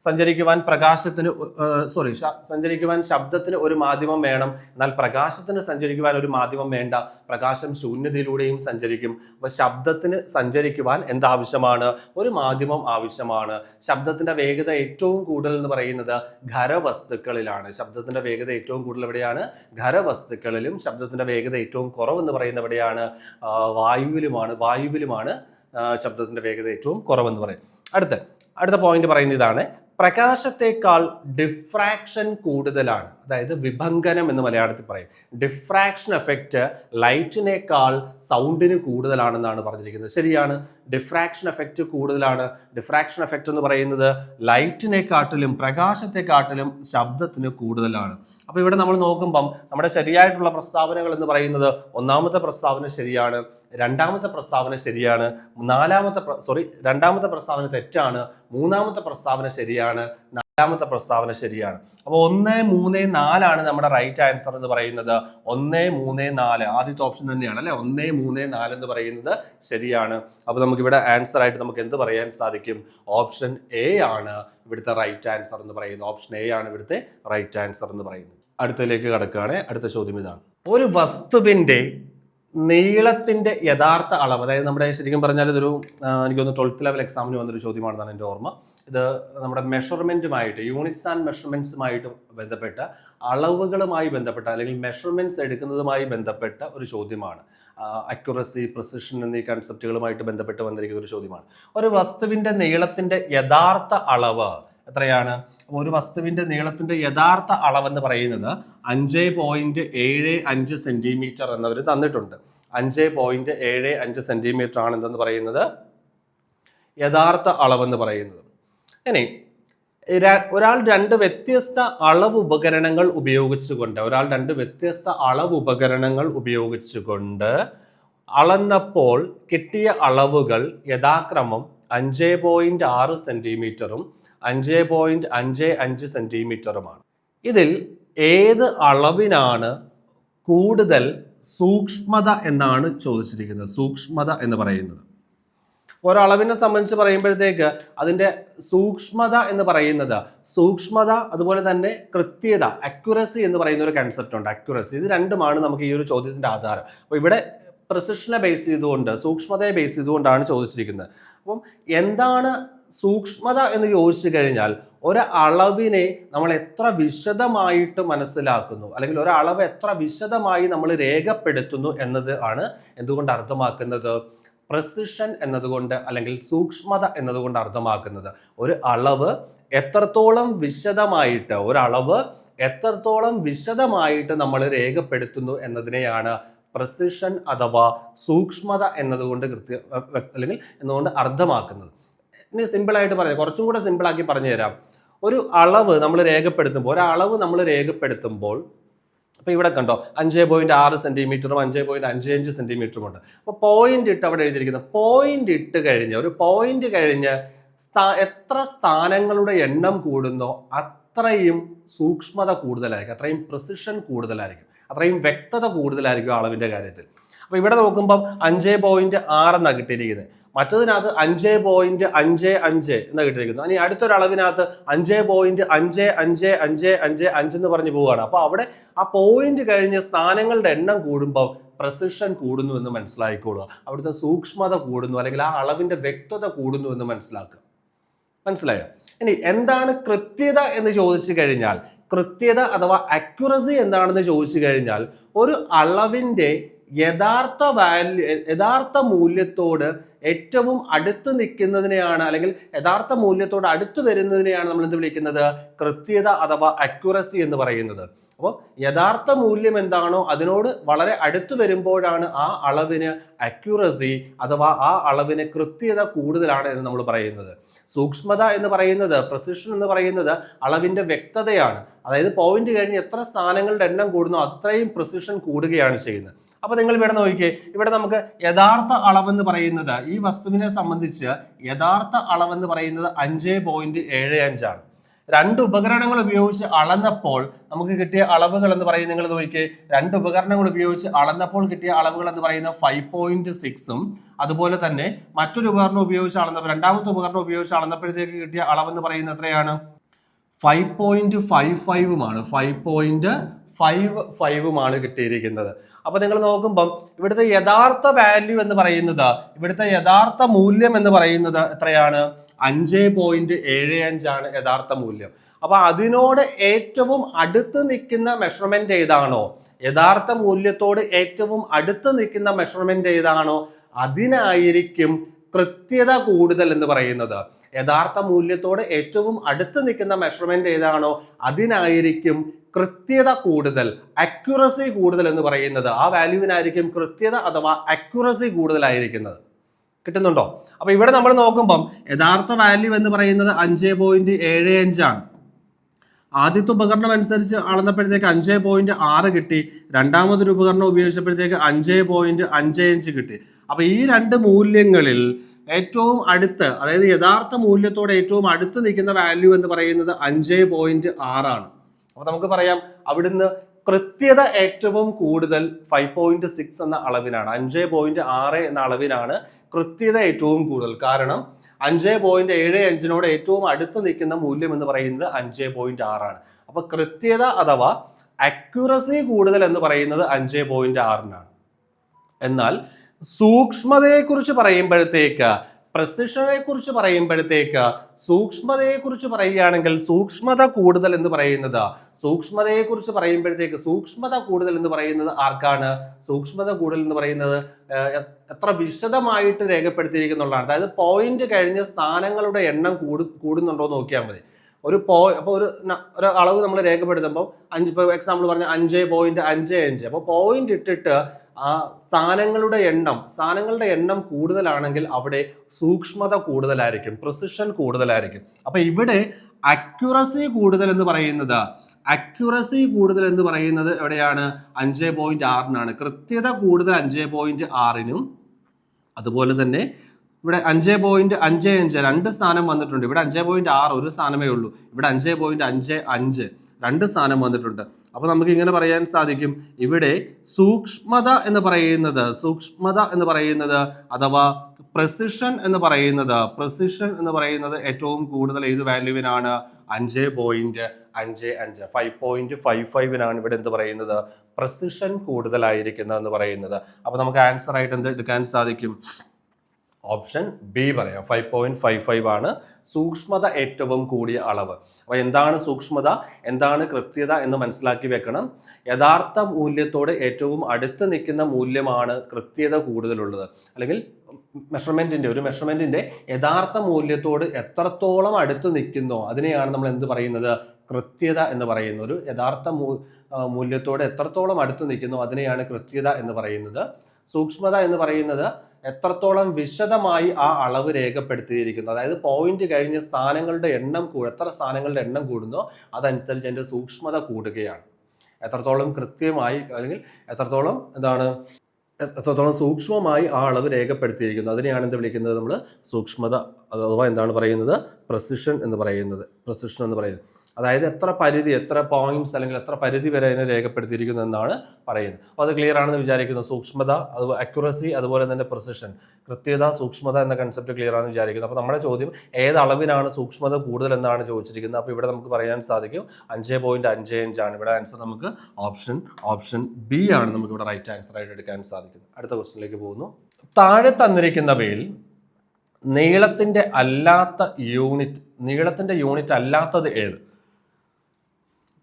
സഞ്ചരിക്കുവാൻ പ്രകാശത്തിന് സഞ്ചരിക്കുവാൻ ശബ്ദത്തിന് ഒരു മാധ്യമം വേണം, എന്നാൽ പ്രകാശത്തിന് സഞ്ചരിക്കുവാൻ ഒരു മാധ്യമം വേണ്ട. പ്രകാശം ശൂന്യതയിലൂടെയും സഞ്ചരിക്കും. അപ്പൊ ശബ്ദത്തിന് സഞ്ചരിക്കുവാൻ എന്താവശ്യമാണ്? ഒരു മാധ്യമം ആവശ്യമാണ്. ശബ്ദത്തിന്റെ വേഗത ഏറ്റവും കൂടുതൽ എന്ന് പറയുന്നത് ഖരവസ്തുക്കളിലാണ്. ശബ്ദത്തിന്റെ വേഗത ഏറ്റവും കൂടുതൽ എവിടെയാണ്? ഖരവസ്തുക്കളിലും. ശബ്ദത്തിന്റെ വേഗത ഏറ്റവും കുറവെന്ന് പറയുന്നത് എവിടെയാണ്? വായുവിലുമാണ് ശബ്ദത്തിന്റെ വേഗത ഏറ്റവും കുറവെന്ന് പറയും. അടുത്ത പോയിന്റ് പറയുന്നത് ഇതാണ്: പ്രകാശത്തെക്കാൾ ഡിഫ്രാക്ഷൻ കൂടുതലാണ്. അതായത് വിഭങ്കനം എന്ന് മലയാളത്തിൽ പറയും. ഡിഫ്രാക്ഷൻ എഫക്റ്റ് ലൈറ്റിനേക്കാൾ സൗണ്ടിന് കൂടുതലാണെന്നാണ് പറഞ്ഞിരിക്കുന്നത്. ശരിയാണ്, ഡിഫ്രാക്ഷൻ എഫക്റ്റ് കൂടുതലാണ്. ഡിഫ്രാക്ഷൻ എഫക്റ്റ് എന്ന് പറയുന്നത് ലൈറ്റിനെക്കാട്ടിലും പ്രകാശത്തെക്കാട്ടിലും ശബ്ദത്തിന് കൂടുതലാണ്. അപ്പോൾ ഇവിടെ നമ്മൾ നോക്കുമ്പം നമ്മുടെ ശരിയായിട്ടുള്ള പ്രസ്താവനകൾ എന്ന് പറയുന്നത് ഒന്നാമത്തെ പ്രസ്താവന ശരിയാണ്, രണ്ടാമത്തെ പ്രസ്താവന ശരിയാണ്, രണ്ടാമത്തെ പ്രസ്താവന തെറ്റാണ്, മൂന്നാമത്തെ പ്രസ്താവന ശരിയാണ്, നാലാമത്തെ പ്രസ്താവന ശരിയാണ്. അപ്പോൾ 1, 3, 4 നമ്മുടെ റൈറ്റ് ആൻസർ എന്ന് പറയുന്നത്. 1, 3, 4 ആദ്യത്തെ ഓപ്ഷൻ തന്നെയാണ് അല്ലെ. 1, 3, 4 എന്ന് പറയുന്നത് ശരിയാണ്. അപ്പോൾ നമുക്ക് ഇവിടെ ആൻസർ ആയിട്ട് നമുക്ക് എന്ത് പറയാൻ സാധിക്കും? ഓപ്ഷൻ എ ആണ് ഇവിടുത്തെ റൈറ്റ് ആൻസർ എന്ന് പറയുന്നത്. ഓപ്ഷൻ എ ആണ് ഇവിടുത്തെ റൈറ്റ് ആൻസർ എന്ന് പറയുന്നത്. അടുത്തതിലേക്ക് കടക്കുകയാണ്. അടുത്ത ചോദ്യം ഇതാണ്: ഒരു വസ്തുവിന്റെ നീളത്തിന്റെ യഥാർത്ഥ അളവ്, അതായത് നമ്മുടെ ശരിക്കും പറഞ്ഞാൽ ഇതൊരു എനിക്ക് തോന്നുന്നു 12th ലെവൽ എക്സാമിന് വന്നൊരു ചോദ്യമാണെന്നാണ് എൻ്റെ ഓർമ്മ. ഇത് നമ്മുടെ മെഷർമെന്റുമായിട്ട്, യൂണിറ്റ്സ് ആൻഡ് മെഷർമെന്റ്സുമായിട്ട് ബന്ധപ്പെട്ട, അളവുകളുമായി ബന്ധപ്പെട്ട അല്ലെങ്കിൽ മെഷർമെന്റ്സ് എടുക്കുന്നതുമായി ബന്ധപ്പെട്ട ഒരു ചോദ്യമാണ്. അക്യുറസി, പ്രിസിഷൻ എന്നീ കൺസെപ്റ്റുകളുമായിട്ട് ബന്ധപ്പെട്ട് വന്നിരിക്കുന്ന ഒരു ചോദ്യമാണ്. ഒരു വസ്തുവിന്റെ നീളത്തിന്റെ യഥാർത്ഥ അളവ് എത്രയാണ്? ഒരു വസ്തുവിന്റെ നീളത്തിന്റെ യഥാർത്ഥ അളവെന്ന് പറയുന്നത് 5.75 സെന്റിമീറ്റർ എന്നവർ തന്നിട്ടുണ്ട്. 5.75 സെന്റിമീറ്റർ ആണ് എന്തെന്ന് പറയുന്നത് യഥാർത്ഥ അളവെന്ന് പറയുന്നത്. ഇനി ഒരാൾ രണ്ട് വ്യത്യസ്ത അളവ് ഉപകരണങ്ങൾ ഉപയോഗിച്ചുകൊണ്ട് അളന്നപ്പോൾ കിട്ടിയ അളവുകൾ യഥാക്രമം 5.6 സെന്റിമീറ്ററും 5.55 സെന്റിമീറ്ററുമാണ്. ഇതിൽ ഏത് അളവിനാണ് കൂടുതൽ സൂക്ഷ്മത എന്നാണ് ചോദിച്ചിരിക്കുന്നത്. സൂക്ഷ്മത എന്ന് പറയുന്നത് ഒരളവിനെ സംബന്ധിച്ച് പറയുമ്പോഴത്തേക്ക് അതിന്റെ സൂക്ഷ്മത എന്ന് പറയുന്നത്, സൂക്ഷ്മത അതുപോലെ തന്നെ കൃത്യത, അക്യുറസി എന്ന് പറയുന്ന ഒരു കൺസെപ്റ്റ് ഉണ്ട്. അക്യുറസി, ഇത് രണ്ടുമാണ് നമുക്ക് ഈ ഒരു ചോദ്യത്തിന്റെ ആധാരം. അപ്പോൾ ഇവിടെ പ്രിസിഷനെ ബേസ് ചെയ്തുകൊണ്ട്, സൂക്ഷ്മതയെ ബേസ് ചെയ്തുകൊണ്ടാണ് ചോദിച്ചിരിക്കുന്നത്. അപ്പം എന്താണ് സൂക്ഷ്മത എന്ന് ചോദിച്ചു കഴിഞ്ഞാൽ ഒരളവിനെ നമ്മൾ എത്ര വിശദമായിട്ട് മനസ്സിലാക്കുന്നു, അല്ലെങ്കിൽ ഒരളവ് എത്ര വിശദമായി നമ്മൾ രേഖപ്പെടുത്തുന്നു എന്നത് ആണ് എന്തുകൊണ്ട് അർത്ഥമാക്കുന്നത്? പ്രിസിഷൻ എന്നതുകൊണ്ട് അല്ലെങ്കിൽ സൂക്ഷ്മത എന്നതുകൊണ്ട് അർത്ഥമാക്കുന്നത് ഒരു അളവ് എത്രത്തോളം വിശദമായിട്ട് നമ്മൾ രേഖപ്പെടുത്തുന്നു എന്നതിനെയാണ് പ്രിസിഷൻ അഥവാ സൂക്ഷ്മത എന്നതുകൊണ്ട് അല്ലെങ്കിൽ എന്നുകൊണ്ട് അർത്ഥമാക്കുന്നത്. ഇനി സിമ്പിളായിട്ട് പറയാം, കുറച്ചും കൂടെ സിമ്പിളാക്കി പറഞ്ഞു തരാം. ഒരു അളവ് നമ്മൾ രേഖപ്പെടുത്തുമ്പോൾ അപ്പൊ ഇവിടെ കണ്ടോ 5.6 സെന്റിമീറ്ററും 5.55 സെന്റിമീറ്ററും ഉണ്ട്. അപ്പൊ പോയിന്റ് ഇട്ട് അവിടെ എഴുതിയിരിക്കുന്നത്, പോയിന്റ് ഇട്ട് കഴിഞ്ഞ് ഒരു പോയിന്റ് കഴിഞ്ഞ് എത്ര സ്ഥാനങ്ങളുടെ എണ്ണം കൂടുന്നോ അത്രയും സൂക്ഷ്മത കൂടുതലായിരിക്കും, അത്രയും പ്രിസിഷൻ കൂടുതലായിരിക്കും, അത്രയും വ്യക്തത കൂടുതലായിരിക്കും അളവിന്റെ കാര്യത്തിൽ. അപ്പൊ ഇവിടെ നോക്കുമ്പോൾ 5.6 എന്നാണ് കിട്ടിയിരിക്കുന്നത്, മറ്റതിനകത്ത് 5.55 എന്ന് കിട്ടിയിരിക്കുന്നു. ഇനി അടുത്തൊരു അളവിനകത്ത് 5.555555 എന്ന് പറഞ്ഞു പോവുകയാണ്. അപ്പൊ അവിടെ ആ പോയിന്റ് കഴിഞ്ഞ് സ്ഥാനങ്ങളുടെ എണ്ണം കൂടുമ്പോൾ പ്രിസിഷൻ കൂടുന്നു എന്ന് മനസ്സിലാക്കിക്കൊള്ളുക, അവിടുത്തെ സൂക്ഷ്മത കൂടുന്നു അല്ലെങ്കിൽ ആ അളവിന്റെ വ്യക്തത കൂടുന്നു എന്ന് മനസ്സിലായോ? ഇനി എന്താണ് കൃത്യത എന്ന് ചോദിച്ചു കഴിഞ്ഞാൽ, കൃത്യത അഥവാ അക്യുറസി എന്താണെന്ന് ചോദിച്ചു കഴിഞ്ഞാൽ ഒരു അളവിന്റെ യഥാർത്ഥ മൂല്യത്തോട് ഏറ്റവും അടുത്ത് നിൽക്കുന്നതിനെയാണ്, അല്ലെങ്കിൽ യഥാർത്ഥ മൂല്യത്തോട് അടുത്ത് വരുന്നതിനെയാണ് നമ്മൾ എന്ത് വിളിക്കുന്നത്? കൃത്യത അഥവാ അക്യുറസി എന്ന് പറയുന്നത്. അപ്പോൾ യഥാർത്ഥ മൂല്യം എന്താണോ അതിനോട് വളരെ അടുത്ത് വരുമ്പോഴാണ് ആ അളവിന് അക്യുറസി അഥവാ ആ അളവിന് കൃത്യത കൂടുതലാണ് എന്ന് നമ്മൾ പറയുന്നത്. സൂക്ഷ്മത എന്ന് പറയുന്നത്, പ്രിസിഷൻ എന്ന് പറയുന്നത് അളവിന്റെ വ്യക്തതയാണ്. അതായത് പോയിന്റ് കഴിഞ്ഞ് എത്ര സ്ഥാനങ്ങളുടെ എണ്ണം കൂടുന്നോ അത്രയും പ്രിസിഷൻ കൂടുകയാണ് ചെയ്യുന്നത്. അപ്പൊ നിങ്ങൾ ഇവിടെ നോക്കിക്കേ, ഇവിടെ നമുക്ക് യഥാർത്ഥ അളവെന്ന് പറയുന്നത്, ഈ വസ്തുവിനെ സംബന്ധിച്ച് യഥാർത്ഥ അളവെന്ന് പറയുന്നത് 5.75 ആണ്. രണ്ട് ഉപകരണങ്ങൾ ഉപയോഗിച്ച് അളന്നപ്പോൾ നമുക്ക് കിട്ടിയ അളവുകൾ എന്ന് പറയുന്നത്, നിങ്ങൾ നോക്കിക്കേ, രണ്ട് ഉപകരണങ്ങൾ ഉപയോഗിച്ച് അളന്നപ്പോൾ കിട്ടിയ അളവുകൾ എന്ന് പറയുന്നത് 5.6ഉം അതുപോലെ തന്നെ മറ്റൊരു ഉപകരണം ഉപയോഗിച്ച് അളന്നപ്പോൾ, രണ്ടാമത്തെ ഉപകരണം ഉപയോഗിച്ച് അളന്നപ്പോഴത്തേക്ക് കിട്ടിയ അളവെന്ന് പറയുന്നത് എത്രയാണ്? 5.55 5.55 കിട്ടിയിരിക്കുന്നത്. അപ്പൊ നിങ്ങൾ നോക്കുമ്പം ഇവിടുത്തെ യഥാർത്ഥ വാല്യൂ എന്ന് പറയുന്നത്, ഇവിടുത്തെ യഥാർത്ഥ മൂല്യം എന്ന് പറയുന്നത് എത്രയാണ്? 5.75 ആണ് യഥാർത്ഥ മൂല്യം. അപ്പൊ അതിനോട് ഏറ്റവും അടുത്ത് നിൽക്കുന്ന മെഷർമെന്റ് ഏതാണോ, യഥാർത്ഥ മൂല്യത്തോട് ഏറ്റവും അടുത്ത് നിൽക്കുന്ന മെഷർമെന്റ് ഏതാണോ അതിനായിരിക്കും കൃത്യത കൂടുതൽ എന്ന് പറയുന്നത്. യഥാർത്ഥ മൂല്യത്തോട് ഏറ്റവും അടുത്ത് നിൽക്കുന്ന മെഷർമെന്റ് ഏതാണോ അതിനായിരിക്കും കൃത്യത കൂടുതൽ, അക്യുറസി കൂടുതൽ എന്ന് പറയുന്നത്. ആ വാല്യൂവിനായിരിക്കും കൃത്യത അഥവാ അക്യുറസി കൂടുതലായിരിക്കുന്നത്. കിട്ടുന്നുണ്ടോ? അപ്പൊ ഇവിടെ നമ്മൾ നോക്കുമ്പം യഥാർത്ഥ വാല്യൂ എന്ന് പറയുന്നത് 5.75 ആണ്. ആദ്യത്തെ ഉപകരണം അനുസരിച്ച് അളന്നപ്പോഴത്തേക്ക് 5.6 കിട്ടി. രണ്ടാമതൊരു ഉപകരണം ഉപയോഗിച്ചപ്പോഴത്തേക്ക് 5.55 കിട്ടി. അപ്പൊ ഈ രണ്ട് മൂല്യങ്ങളിൽ ഏറ്റവും അടുത്ത്, അതായത് യഥാർത്ഥ മൂല്യത്തോട് ഏറ്റവും അടുത്ത് നിൽക്കുന്ന വാല്യൂ എന്ന് പറയുന്നത് 5.6 ആണ്. അപ്പൊ നമുക്ക് പറയാം അവിടുന്ന് കൃത്യത ഏറ്റവും കൂടുതൽ 5.6 എന്ന അളവിനാണ്, 5.6 എന്ന അളവിനാണ് കൃത്യത ഏറ്റവും കൂടുതൽ. കാരണം 5.75 ഏറ്റവും അടുത്ത് നിൽക്കുന്ന മൂല്യം എന്ന് പറയുന്നത് 5.6 ആണ്. അപ്പൊ കൃത്യത അഥവാ അക്യുറസി കൂടുതൽ എന്ന് പറയുന്നത് 5.6-നാണ്. എന്നാൽ സൂക്ഷ്മതയെ കുറിച്ച് പറയുമ്പോഴത്തേക്ക്, പ്രസിഷനെ കുറിച്ച് പറയുമ്പോഴത്തേക്ക്, സൂക്ഷ്മതയെ കുറിച്ച് പറയുകയാണെങ്കിൽ സൂക്ഷ്മത കൂടുതൽ എന്ന് പറയുന്നത്, സൂക്ഷ്മതയെ കുറിച്ച് പറയുമ്പോഴത്തേക്ക് സൂക്ഷ്മത കൂടുതൽ എന്ന് പറയുന്നത് ആർക്കാണ്? സൂക്ഷ്മത കൂടുതൽ എന്ന് പറയുന്നത് എത്ര വിശദമായിട്ട് രേഖപ്പെടുത്തിയിരിക്കുന്നുള്ളതാണ്. അതായത് പോയിന്റ് കഴിഞ്ഞ് സ്ഥാനങ്ങളുടെ എണ്ണം കൂടുന്നുണ്ടോ എന്ന് നോക്കിയാൽ മതി. അപ്പോൾ ഒരു അളവ് നമ്മൾ രേഖപ്പെടുത്തുമ്പോൾ ഇപ്പോൾ എക്സാമ്പിൾ പറഞ്ഞ 5.55, അപ്പോൾ പോയിന്റ് ഇട്ടിട്ട് ആ സ്ഥാനങ്ങളുടെ എണ്ണം കൂടുതലാണെങ്കിൽ അവിടെ സൂക്ഷ്മത കൂടുതലായിരിക്കും, പ്രിസിഷൻ കൂടുതലായിരിക്കും. അപ്പൊ ഇവിടെ അക്യുറസി കൂടുതൽ എന്ന് പറയുന്നത്, എവിടെയാണ്? 5.6-നാണ്. കൃത്യത കൂടുതൽ 5.6-നും, അതുപോലെ തന്നെ ഇവിടെ 5.55 രണ്ട് സ്ഥാനം വന്നിട്ടുണ്ട്. ഇവിടെ 5.6 ഒരു സ്ഥാനമേ ഉള്ളൂ. ഇവിടെ 5.55 രണ്ട് സ്ഥാനം വന്നിട്ടുണ്ട്. അപ്പൊ നമുക്ക് ഇങ്ങനെ പറയാൻ സാധിക്കും, ഇവിടെ സൂക്ഷ്മത എന്ന് പറയുന്നത് അഥവാ പ്രസിഷൻ എന്ന് പറയുന്നത് ഏറ്റവും കൂടുതൽ ഏത് വാല്യൂവിനാണ്? 5.55 5.55-നാണ് ഇവിടെ എന്ത് പറയുന്നത്? പ്രസിഷൻ കൂടുതലായിരിക്കുന്നത് എന്ന് പറയുന്നത്. അപ്പൊ നമുക്ക് ആൻസർ ആയിട്ട് എന്ത് എടുക്കാൻ സാധിക്കും? ഓപ്ഷൻ ബി പറയാം. 5.55 ആണ് സൂക്ഷ്മത ഏറ്റവും കൂടിയ അളവ്. അപ്പൊ എന്താണ് സൂക്ഷ്മത, എന്താണ് കൃത്യത എന്ന് മനസ്സിലാക്കി വെക്കണം. യഥാർത്ഥ മൂല്യത്തോട് ഏറ്റവും അടുത്ത് നിൽക്കുന്ന മൂല്യമാണ് കൃത്യത കൂടുതലുള്ളത്. അല്ലെങ്കിൽ ഒരു മെഷർമെന്റിന്റെ യഥാർത്ഥ മൂല്യത്തോട് എത്രത്തോളം അടുത്ത് നിൽക്കുന്നോ അതിനെയാണ് നമ്മൾ എന്ത് പറയുന്നത്? കൃത്യത എന്ന് പറയുന്നത്. ഒരു യഥാർത്ഥ മൂല്യത്തോട് എത്രത്തോളം അടുത്ത് നിൽക്കുന്നോ അതിനെയാണ് കൃത്യത എന്ന് പറയുന്നത്. സൂക്ഷ്മത എന്ന് പറയുന്നത് എത്രത്തോളം വിശദമായി ആ അളവ് രേഖപ്പെടുത്തിയിരിക്കുന്നു. അതായത് പോയിന്റ് കഴിഞ്ഞ് സ്ഥാനങ്ങളുടെ എണ്ണം എത്ര സ്ഥാനങ്ങളുടെ എണ്ണം കൂടുന്നോ അതനുസരിച്ച് അതിന്റെ സൂക്ഷ്മത കൂടുകയാണ്. എത്രത്തോളം കൃത്യമായി അല്ലെങ്കിൽ എത്രത്തോളം സൂക്ഷ്മമായി ആ അളവ് രേഖപ്പെടുത്തിയിരിക്കുന്നു അതിനെയാണ് എന്ത് വിളിക്കുന്നത്? നമ്മൾ സൂക്ഷ്മത അഥവാ എന്താണ് പറയുന്നത്? പ്രസിഷൻ എന്ന് പറയുന്നത്. അതായത് എത്ര പോയിന്റ്സ് അല്ലെങ്കിൽ എത്ര പരിധി വരെ അതിനെ രേഖപ്പെടുത്തിയിരിക്കുന്നു എന്നാണ് പറയുന്നത്. അപ്പോൾ അത് ക്ലിയർ ആണെന്ന് വിചാരിക്കുന്നു. സൂക്ഷ്മത, അക്യുറസി, അതുപോലെ തന്നെ പ്രസിഷൻ, കൃത്യത, സൂക്ഷ്മത എന്ന കൺസെപ്റ്റ് ക്ലിയർ ആണെന്ന് വിചാരിക്കുന്നു. അപ്പോൾ നമ്മുടെ ചോദ്യം ഏത് അളവിനാണ് സൂക്ഷ്മത കൂടുതൽ എന്നാണ് ചോദിച്ചിരിക്കുന്നത്. അപ്പോൾ ഇവിടെ നമുക്ക് പറയാൻ സാധിക്കും 5.55 ആണ്. ഇവിടെ ആൻസർ നമുക്ക് ഓപ്ഷൻ ബി ആണ് നമുക്ക് ഇവിടെ റൈറ്റ് ആൻസർ ആയിട്ട് എടുക്കാൻ സാധിക്കുന്നത്. അടുത്ത ക്വസ്റ്റ്യനിലേക്ക് പോകുന്നു. താഴെ തന്നിരിക്കുന്നവയിൽ നീളത്തിന്റെ യൂണിറ്റ് അല്ലാത്തത് ഏത്?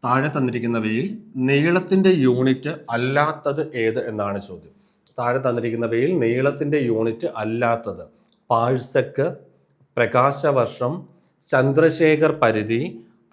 താഴെ തന്നിരിക്കുന്നവയിൽ നീളത്തിന്റെ യൂണിറ്റ് അല്ലാത്തത് ഏത് എന്നാണ് ചോദ്യം. താഴെ തന്നിരിക്കുന്നവയിൽ നീളത്തിന്റെ യൂണിറ്റ് അല്ലാത്തത് പാഴ്സെക്ക്, പ്രകാശവർഷം, ചന്ദ്രശേഖർ പരിധി,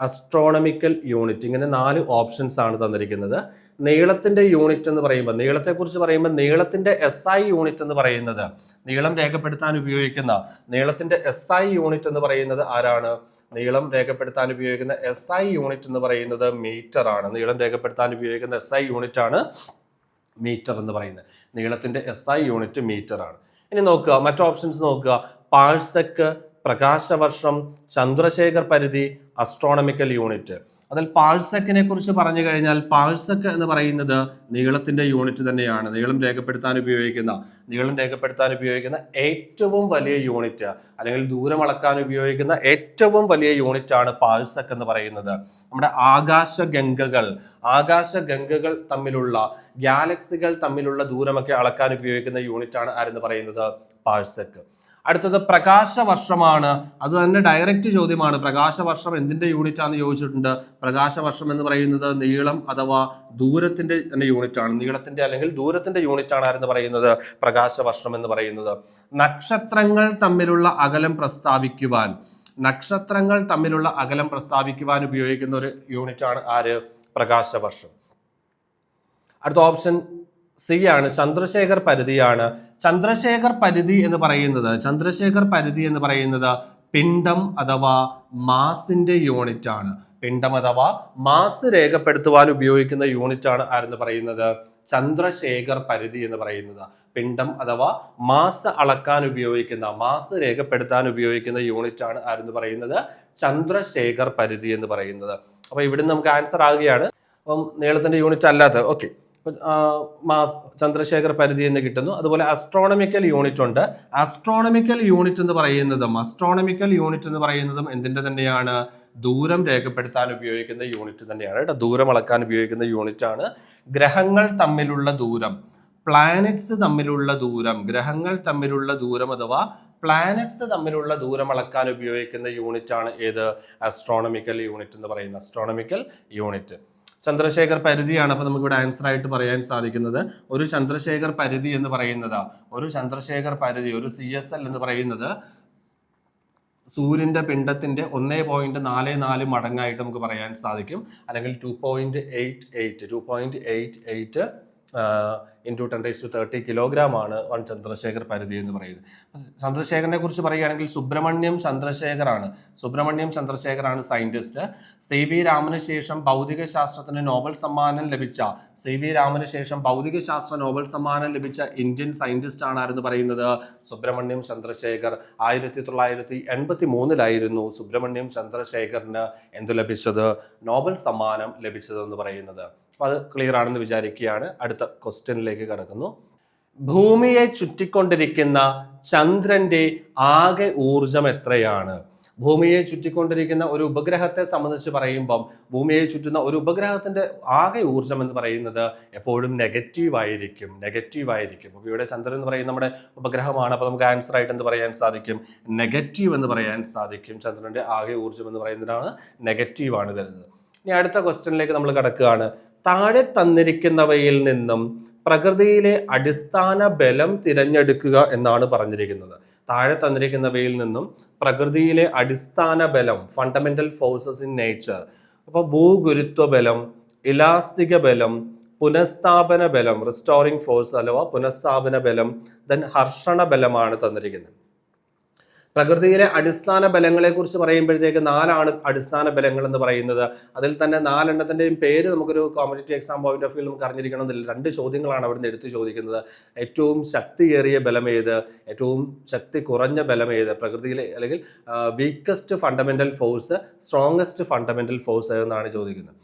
അസ്ട്രോണമിക്കൽ യൂണിറ്റ്, ഇങ്ങനെ 4 ഓപ്ഷൻസ് ആണ് തന്നിരിക്കുന്നത്. നീളത്തിന്റെ യൂണിറ്റ് എന്ന് പറയുമ്പോൾ, നീളത്തെക്കുറിച്ച് പറയുമ്പോൾ നീളത്തിന്റെ SI യൂണിറ്റ് എന്ന് പറയുന്നത്, നീളം രേഖപ്പെടുത്താൻ ഉപയോഗിക്കുന്ന നീളത്തിന്റെ SI യൂണിറ്റ് എന്ന് പറയുന്നത് ആരാണ്? നീളം രേഖപ്പെടുത്താൻ ഉപയോഗിക്കുന്ന SI യൂണിറ്റ് എന്ന് പറയുന്നത് മീറ്റർ ആണ്. നീളം രേഖപ്പെടുത്താൻ ഉപയോഗിക്കുന്ന SI യൂണിറ്റ് ആണ് മീറ്റർ എന്ന് പറയുന്നത്. നീളത്തിന്റെ SI യൂണിറ്റ് മീറ്റർ ആണ്. ഇനി നോക്കുക, മറ്റു ഓപ്ഷൻസ് നോക്കുക. പാഴ്സെക്ക്, പ്രകാശവർഷം, ചന്ദ്രശേഖർ പരിധി, അസ്ട്രോണമിക്കൽ യൂണിറ്റ്. അതിൽ പാഴ്സെക്കിനെ കുറിച്ച് പറഞ്ഞു കഴിഞ്ഞാൽ പാഴ്സെക്ക് എന്ന് പറയുന്നത് നീളത്തിന്റെ യൂണിറ്റ് തന്നെയാണ്. നീളം രേഖപ്പെടുത്താൻ ഉപയോഗിക്കുന്ന ഏറ്റവും വലിയ യൂണിറ്റ്, അല്ലെങ്കിൽ ദൂരം അളക്കാൻ ഉപയോഗിക്കുന്ന ഏറ്റവും വലിയ യൂണിറ്റ് ആണ് പാഴ്സെക്ക് എന്ന് പറയുന്നത്. നമ്മുടെ ആകാശഗംഗകൾ തമ്മിലുള്ള, ഗാലക്സികൾ തമ്മിലുള്ള ദൂരമൊക്കെ അളക്കാൻ ഉപയോഗിക്കുന്ന യൂണിറ്റ് ആണ് ആരെന്ന് പറയുന്നത് പാഴ്സെക്ക്. അടുത്തത് പ്രകാശവർഷമാണ്. അത് തന്നെ ഡയറക്റ്റ് ചോദ്യമാണ്. പ്രകാശവർഷം എന്തിന്റെ യൂണിറ്റ് ആണെന്ന് ചോദിച്ചിട്ടുണ്ട്. പ്രകാശവർഷം എന്ന് പറയുന്നത് നീളം അഥവാ ദൂരത്തിന്റെ തന്നെ യൂണിറ്റ് ആണ്. നീളത്തിന്റെ അല്ലെങ്കിൽ ദൂരത്തിന്റെ യൂണിറ്റ് ആണ് ആരെന്ന് പറയുന്നത് പ്രകാശവർഷം എന്ന് പറയുന്നത്. നക്ഷത്രങ്ങൾ തമ്മിലുള്ള അകലം പ്രസ്താവിക്കുവാൻ ഉപയോഗിക്കുന്ന ഒരു യൂണിറ്റ് ആണ് ആര്? പ്രകാശവർഷം. അടുത്ത ഓപ്ഷൻ സി ആണ്, ചന്ദ്രശേഖർ പരിധിയാണ്. ചന്ദ്രശേഖർ പരിധി എന്ന് പറയുന്നത് പിണ്ഡം അഥവാ മാസിന്റെ യൂണിറ്റ് ആണ്. പിണ്ഡം അഥവാ മാസ് രേഖപ്പെടുത്തുവാൻ ഉപയോഗിക്കുന്ന യൂണിറ്റ് ആണ് ആരെന്ന് പറയുന്നത് ചന്ദ്രശേഖർ പരിധി എന്ന് പറയുന്നത്. പിണ്ഡം അഥവാ മാസ് അളക്കാൻ ഉപയോഗിക്കുന്ന, മാസ് രേഖപ്പെടുത്താൻ ഉപയോഗിക്കുന്ന യൂണിറ്റ് ആണ് ആരെന്ന് പറയുന്നത് ചന്ദ്രശേഖർ പരിധി എന്ന് പറയുന്നത്. അപ്പൊ ഇവിടെ നമുക്ക് ആൻസർ ആകുകയാണ്. അപ്പം നീളത്തിന്റെ യൂണിറ്റ് അല്ലാത്ത, ഓക്കെ, ചന്ദ്രശേഖർ പരിധി എന്ന് കിട്ടുന്നു. അതുപോലെ അസ്ട്രോണമിക്കൽ യൂണിറ്റ് ഉണ്ട്. അസ്ട്രോണമിക്കൽ യൂണിറ്റ് എന്ന് പറയുന്നതും എന്തിന്റെ തന്നെയാണ്? ദൂരം രേഖപ്പെടുത്താൻ ഉപയോഗിക്കുന്ന യൂണിറ്റ് തന്നെയാണ് കേട്ടോ. ദൂരം അളക്കാൻ ഉപയോഗിക്കുന്ന യൂണിറ്റ് ആണ്. ഗ്രഹങ്ങൾ തമ്മിലുള്ള ദൂരം, പ്ലാനറ്റ്സ് തമ്മിലുള്ള ദൂരം അഥവാ പ്ലാനറ്റ്സ് തമ്മിലുള്ള ദൂരം അളക്കാൻ ഉപയോഗിക്കുന്ന യൂണിറ്റ് ആണ് ഏത്? അസ്ട്രോണമിക്കൽ യൂണിറ്റ് എന്ന് പറയുന്ന അസ്ട്രോണമിക്കൽ യൂണിറ്റ്. ചന്ദ്രശേഖർ പരിധിയാണ്. അപ്പൊ നമുക്ക് ഇവിടെ ആൻസർ ആയിട്ട് പറയാൻ സാധിക്കുന്നത് ഒരു ചന്ദ്രശേഖർ പരിധി, ഒരു CSL എന്ന് പറയുന്നത് സൂര്യന്റെ പിണ്ഡത്തിന്റെ 1.44 മടങ്ങായിട്ട് നമുക്ക് പറയാൻ സാധിക്കും. അല്ലെങ്കിൽ 2.88 into 10⁻30 കിലോഗ്രാം ആണ് 1 ചന്ദ്രശേഖർ പരിധി എന്ന് പറയുന്നത്. ചന്ദ്രശേഖരനെ കുറിച്ച് പറയുകയാണെങ്കിൽ സുബ്രഹ്മണ്യം ചന്ദ്രശേഖറാണ് സയന്റിസ്റ്റ്. CV രാമന് ശേഷം ഭൗതിക ശാസ്ത്രത്തിന് നോബൽ സമ്മാനം ലഭിച്ച ഇന്ത്യൻ സയന്റിസ്റ്റ് ആണ് ആരെന്ന് പറയുന്നത് സുബ്രഹ്മണ്യം ചന്ദ്രശേഖർ. 1983 സുബ്രഹ്മണ്യം ചന്ദ്രശേഖറിന് എന്ത് ലഭിച്ചത്? നോബൽ സമ്മാനം ലഭിച്ചത് എന്ന് പറയുന്നത്. അപ്പൊ അത് ക്ലിയർ ആണെന്ന് വിചാരിക്കുകയാണ്. അടുത്ത ക്വസ്റ്റ്യനിലേക്ക് കടക്കുന്നു. ഭൂമിയെ ചുറ്റിക്കൊണ്ടിരിക്കുന്ന ചന്ദ്രന്റെ ആകെ ഊർജം എത്രയാണ്? ഭൂമിയെ ചുറ്റിക്കൊണ്ടിരിക്കുന്ന ഒരു ഉപഗ്രഹത്തെ സംബന്ധിച്ച് പറയുമ്പം ഭൂമിയെ ചുറ്റുന്ന ഒരു ഉപഗ്രഹത്തിന്റെ ആകെ ഊർജം എന്ന് പറയുന്നത് എപ്പോഴും നെഗറ്റീവ് ആയിരിക്കും. അപ്പോൾ ഇവിടെ ചന്ദ്രൻ എന്ന് പറയുന്നത് നമ്മുടെ ഉപഗ്രഹമാണ്. അപ്പോൾ നമുക്ക് ആൻസർ ആയിട്ട് എന്ത് പറയാൻ സാധിക്കും? നെഗറ്റീവ് എന്ന് പറയാൻ സാധിക്കും. ചന്ദ്രന്റെ ആകെ ഊർജം എന്ന് പറയുന്നതാണ് നെഗറ്റീവ് ആണ് വരുന്നത്. ഇനി അടുത്ത ക്വസ്റ്റ്യനിലേക്ക് നമ്മൾ കടക്കുകയാണ്. താഴെ തന്നിരിക്കുന്നവയിൽ നിന്നും പ്രകൃതിയിലെ അടിസ്ഥാന ബലം തിരഞ്ഞെടുക്കുക എന്നാണ് പറഞ്ഞിരിക്കുന്നത്. താഴെ തന്നിരിക്കുന്നവയിൽ നിന്നും പ്രകൃതിയിലെ അടിസ്ഥാന ബലം, ഫണ്ടമെന്റൽ ഫോഴ്സസ് ഇൻ നേച്ചർ. അപ്പോൾ ഭൂഗുരുത്വ ബലം, ഇലാസ്തിക ബലം, പുനഃസ്ഥാപന ബലം, റിസ്റ്റോറിംഗ് ഫോഴ്സ് അഥവാ പുനഃസ്ഥാപന ബലം, ദെൻ ഹർഷണ ബലമാണ് തന്നിരിക്കുന്നത്. പ്രകൃതിയിലെ അടിസ്ഥാന ബലങ്ങളെ കുറിച്ച് പറയുമ്പോഴത്തേക്ക് 4 അടിസ്ഥാന ബലങ്ങൾ എന്ന് പറയുന്നത്. അതിൽ തന്നെ 4 പേര് നമുക്കൊരു competitive exam point of view നമുക്ക് അറിഞ്ഞിരിക്കണമെന്നില്ല. 2 ചോദ്യങ്ങളാണ് അവിടുന്ന് എടുത്ത് ചോദിക്കുന്നത്. ഏറ്റവും ശക്തിയേറിയ ബലം ഏത്, ഏറ്റവും ശക്തി കുറഞ്ഞ ബലം ഏത്, പ്രകൃതിയിലെ അല്ലെങ്കിൽ weakest fundamental force, strongest fundamental force എന്നാണ് ചോദിക്കുന്നത്.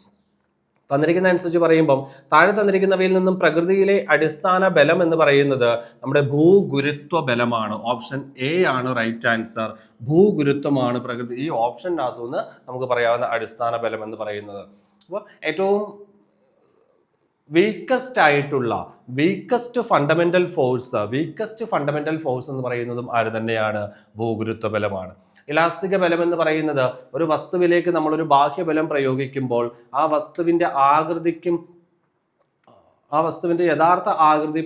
തന്നിരിക്കുന്ന അനുസരിച്ച് പറയുമ്പം താഴെ തന്നിരിക്കുന്നവയിൽ നിന്നും പ്രകൃതിയിലെ അടിസ്ഥാന ബലം എന്ന് പറയുന്നത് നമ്മുടെ ഭൂഗുരുത്വ ബലമാണ്. ഓപ്ഷൻ എ ആണ് റൈറ്റ് ആൻസർ. ഭൂഗുരുത്വമാണ് പ്രകൃതി, ഈ ഓപ്ഷനകത്തുനിന്ന് നമുക്ക് പറയാവുന്ന അടിസ്ഥാന ബലം എന്ന് പറയുന്നത്. അപ്പോൾ ഏറ്റവും വീക്കസ്റ്റ് ഫണ്ടമെന്റൽ ഫോഴ്സ് എന്ന് പറയുന്നതും ആര് തന്നെയാണ്? ഭൂഗുരുത്വ ബലമാണ്. ഇലാസ്തിക ബലം എന്ന് പറയുന്നത് ഒരു വസ്തുവിലേക്ക് നമ്മളൊരു ബാഹ്യബലം പ്രയോഗിക്കുമ്പോൾ ആ വസ്തുവിന്റെ യഥാർത്ഥ ആകൃതി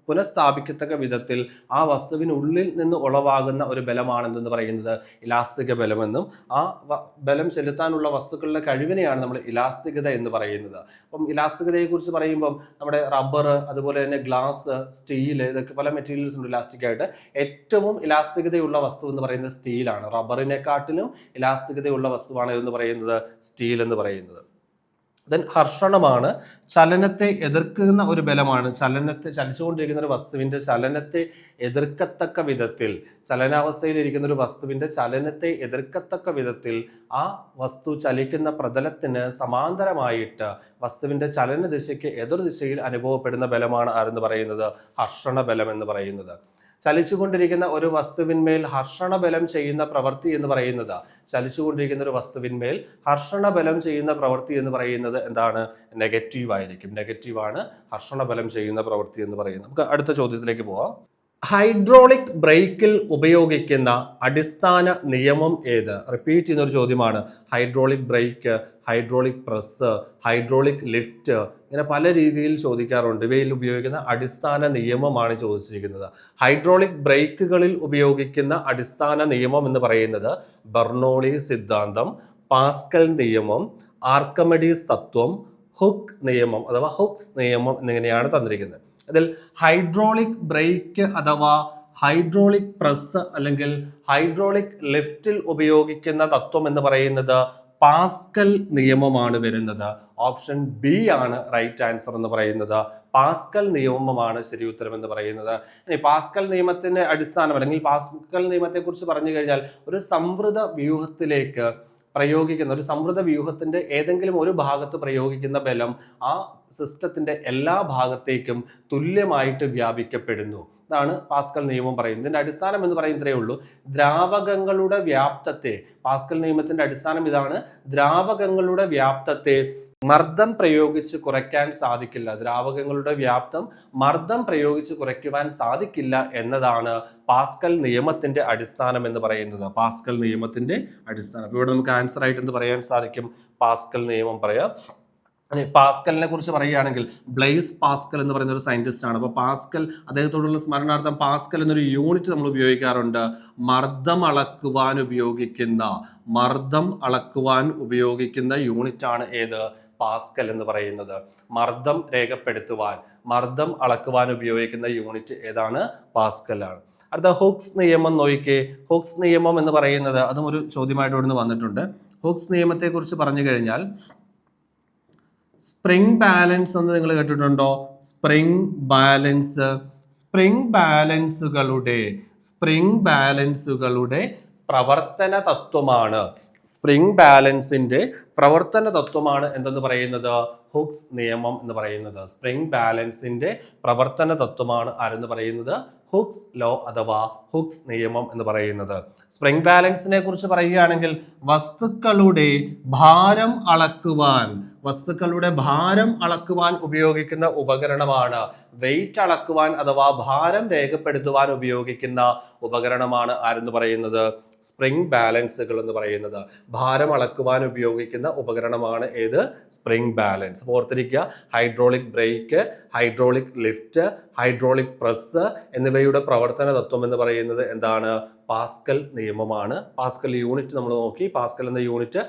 പുനഃസ്ഥാപിക്കത്തക്ക വിധത്തിൽ ആ വസ്തുവിനുള്ളിൽ നിന്ന് ഉളവാകുന്ന ഒരു ബലമാണ് എന്തെന്ന് പറയുന്നത് ഇലാസ്തിക ബലമെന്നും ആ ബലം ചെലുത്താനുള്ള വസ്തുക്കളുടെ കഴിവിനെയാണ് നമ്മൾ ഇലാസ്തികത എന്ന് പറയുന്നത്. അപ്പം ഇലാസ്തികതയെ കുറിച്ച് പറയുമ്പം നമ്മുടെ റബ്ബർ, അതുപോലെ തന്നെ ഗ്ലാസ്, സ്റ്റീൽ, ഇതൊക്കെ പല മെറ്റീരിയൽസ് ഉണ്ട് ഇലാസ്റ്റിക് ആയിട്ട്. ഏറ്റവും ഇലാസ്തികതയുള്ള വസ്തു എന്ന് പറയുന്നത് സ്റ്റീലാണ്. റബ്ബറിനെക്കാട്ടിലും ഇലാസ്തികതയുള്ള വസ്തുവാണ് എന്ന് പറയുന്നത് സ്റ്റീൽ എന്ന് പറയുന്നത്. ദെൻ ഹർഷണമാണ് ചലനത്തെ എതിർക്കുന്ന ഒരു ബലമാണ്. ചലിച്ചുകൊണ്ടിരിക്കുന്ന ഒരു വസ്തുവിന്റെ ചലനത്തെ എതിർക്കത്തക്ക വിധത്തിൽ, ചലനാവസ്ഥയിലിരിക്കുന്ന ഒരു വസ്തുവിന്റെ ചലനത്തെ എതിർക്കത്തക്ക വിധത്തിൽ ആ വസ്തു ചലിക്കുന്ന പ്രതലത്തിന് സമാന്തരമായിട്ട് വസ്തുവിന്റെ ചലന ദിശയ്ക്ക് എതിർ ദിശയിൽ അനുഭവപ്പെടുന്ന ബലമാണ് ആരെന്ന് പറയുന്നത്? ഹർഷണ ബലം എന്ന് പറയുന്നത്. ചലിച്ചുകൊണ്ടിരിക്കുന്ന ഒരു വസ്തുവിന്മേൽ ഹർഷണ ബലം ചെയ്യുന്ന പ്രവൃത്തി എന്ന് പറയുന്നത്, ചലിച്ചുകൊണ്ടിരിക്കുന്ന ഒരു വസ്തുവിന്മേൽ ഹർഷണ ബലം ചെയ്യുന്ന പ്രവൃത്തി എന്ന് പറയുന്നത് എന്താണ്? നെഗറ്റീവ് ആയിരിക്കും. നെഗറ്റീവാണ് ഹർഷണ ബലം ചെയ്യുന്ന പ്രവൃത്തി എന്ന് പറയുന്നത്. നമുക്ക് അടുത്ത ചോദ്യത്തിലേക്ക് പോവാം. ഹൈഡ്രോളിക് ബ്രേക്കിൽ ഉപയോഗിക്കുന്ന അടിസ്ഥാന നിയമം ഏത്? റിപ്പീറ്റ് ചെയ്യുന്ന ഒരു ചോദ്യമാണ്. Hydraulic brake, hydraulic press, hydraulic lift, ഇങ്ങനെ പല രീതിയിൽ ചോദിക്കാറുണ്ട്. ഇവയിൽ ഉപയോഗിക്കുന്ന അടിസ്ഥാന നിയമമാണ് ചോദിച്ചിരിക്കുന്നത്. ഹൈഡ്രോളിക് ബ്രേക്കുകളിൽ ഉപയോഗിക്കുന്ന അടിസ്ഥാന നിയമം എന്ന് പറയുന്നത് ബെർണോളി സിദ്ധാന്തം, പാസ്കൽ നിയമം, ആർക്കിമിഡീസ് തത്വം, ഹുക്ക് നിയമം അഥവാ ഹുക്സ് നിയമം എന്നിങ്ങനെയാണ് തന്നിരിക്കുന്നത്. അതിൽ ഹൈഡ്രോളിക് ബ്രേക്ക് അഥവാ ഹൈഡ്രോളിക് പ്രസ് അല്ലെങ്കിൽ ഹൈഡ്രോളിക് ലിഫ്റ്റിൽ ഉപയോഗിക്കുന്ന തത്വം എന്ന് പറയുന്നത് പാസ്കൽ നിയമമാണ് വരുന്നത്. ഓപ്ഷൻ ബി ആണ് റൈറ്റ് ആൻസർ എന്ന് പറയുന്നത്. പാസ്കൽ നിയമമാണ് ശരി ഉത്തരം എന്ന് പറയുന്നത്. ഇനി പാസ്കൽ നിയമത്തിന്റെ അടിസ്ഥാനം അല്ലെങ്കിൽ പാസ്കൽ നിയമത്തെ കുറിച്ച് പറഞ്ഞു കഴിഞ്ഞാൽ ഒരു സംവൃത വ്യൂഹത്തിലേക്ക് പ്രയോഗിക്കുന്ന, ഒരു സംവൃത വ്യൂഹത്തിന്റെ ഏതെങ്കിലും ഒരു ഭാഗത്ത് പ്രയോഗിക്കുന്ന ബലം ആ സിസ്റ്റത്തിന്റെ എല്ലാ ഭാഗത്തേക്കും തുല്യമായിട്ട് വ്യാപിക്കപ്പെടുന്നു. ഇതാണ് പാസ്കൽ നിയമം പറയുന്നത്. ഇതിന്റെ അടിസ്ഥാനം എന്ന് പറയുന്നതേ ഉള്ളൂ, ദ്രാവകങ്ങളുടെ വ്യാപ്തത്തെ, പാസ്കൽ നിയമത്തിന്റെ അടിസ്ഥാനം ഇതാണ്, ദ്രാവകങ്ങളുടെ വ്യാപ്തത്തെ മർദ്ദം പ്രയോഗിച്ച് കുറയ്ക്കാൻ സാധിക്കില്ല. ദ്രാവകങ്ങളുടെ വ്യാപ്തം മർദ്ദം പ്രയോഗിച്ച് കുറയ്ക്കുവാൻ സാധിക്കില്ല എന്നതാണ് പാസ്കൽ നിയമത്തിന്റെ അടിസ്ഥാനം എന്ന് പറയുന്നത്. പാസ്കൽ നിയമത്തിന്റെ അടിസ്ഥാനം. ഇവിടെ നമുക്ക് ആൻസർ ആയിട്ട് എന്ത് പറയാൻ സാധിക്കും? പാസ്കൽ നിയമം പറയാം. പാസ്കലിനെ കുറിച്ച് പറയുകയാണെങ്കിൽ ബ്ലെയ്സ് പാസ്കൽ എന്ന് പറയുന്ന ഒരു സയന്റിസ്റ്റ് ആണ്. അപ്പോൾ പാസ്കൽ, അദ്ദേഹത്തോടുള്ള സ്മരണാർത്ഥം പാസ്കൽ എന്നൊരു യൂണിറ്റ് നമ്മൾ ഉപയോഗിക്കാറുണ്ട്. മർദ്ദം അളക്കുവാൻ ഉപയോഗിക്കുന്ന യൂണിറ്റ് ആണ് ഏത്? പാസ്കൽ എന്ന് പറയുന്നത്. മർദ്ദം രേഖപ്പെടുത്തുവാൻ, മർദ്ദം അളക്കുവാൻ ഉപയോഗിക്കുന്ന യൂണിറ്റ് ഏതാണ്? പാസ്കൽ ആണ്. അടുത്ത ഹുക്സ് നിയമം നോക്കിക്കേ. ഹുക്സ് നിയമം എന്ന് പറയുന്നത് അതും ഒരു ചോദ്യമായിട്ട് ഇവിടുന്ന് വന്നിട്ടുണ്ട്. ഹുക്സ് നിയമത്തെ കുറിച്ച് പറഞ്ഞു കഴിഞ്ഞാൽ സ്പ്രിംഗ് ബാലൻസ് എന്ന് നിങ്ങൾ കേട്ടിട്ടുണ്ടോ? സ്പ്രിംഗ് ബാലൻസുകളുടെ പ്രവർത്തന തത്വമാണ്. സ്പ്രിംഗ് ബാലൻസിന്റെ പ്രവർത്തന തത്വമാണ് എന്തെന്ന് പറയുന്നത്? ഹുക്സ് നിയമം എന്ന് പറയുന്നത്. സ്പ്രിംഗ് ബാലൻസിന്റെ പ്രവർത്തന തത്വമാണ് ആരെന്ന് പറയുന്നത്? ഹുക്സ് ലോ അഥവാ ഹുക്സ് നിയമം എന്ന് പറയുന്നത്. സ്പ്രിംഗ് ബാലൻസിനെ കുറിച്ച് പറയുകയാണെങ്കിൽ വസ്തുക്കളുടെ ഭാരം അളക്കുവാൻ ഉപയോഗിക്കുന്ന ഉപകരണമാണ്. വെയിറ്റ് അളക്കുവാൻ അഥവാ ഭാരം രേഖപ്പെടുത്തുവാൻ ഉപയോഗിക്കുന്ന ഉപകരണമാണ് ആരെന്ന് പറയുന്നത്? സ്പ്രിംഗ് ബാലൻസുകൾ എന്ന് പറയുന്നത്. ഭാരം അളക്കുവാൻ ഉപയോഗിക്കുന്ന ഉപകരണമാണ് ഏത്? Spring balance. ഓർത്തിരിക്കുക, hydraulic brake, hydraulic lift, hydraulic press എന്നിവയുടെ പ്രവർത്തന തത്വം എന്ന് പറയുന്നത് എന്താണ്? പാസ്കൽ നിയമമാണ്. പാസ്കൽ യൂണിറ്റ് നമ്മൾ നോക്കി. പാസ്കൽ എന്ന യൂണിറ്റ്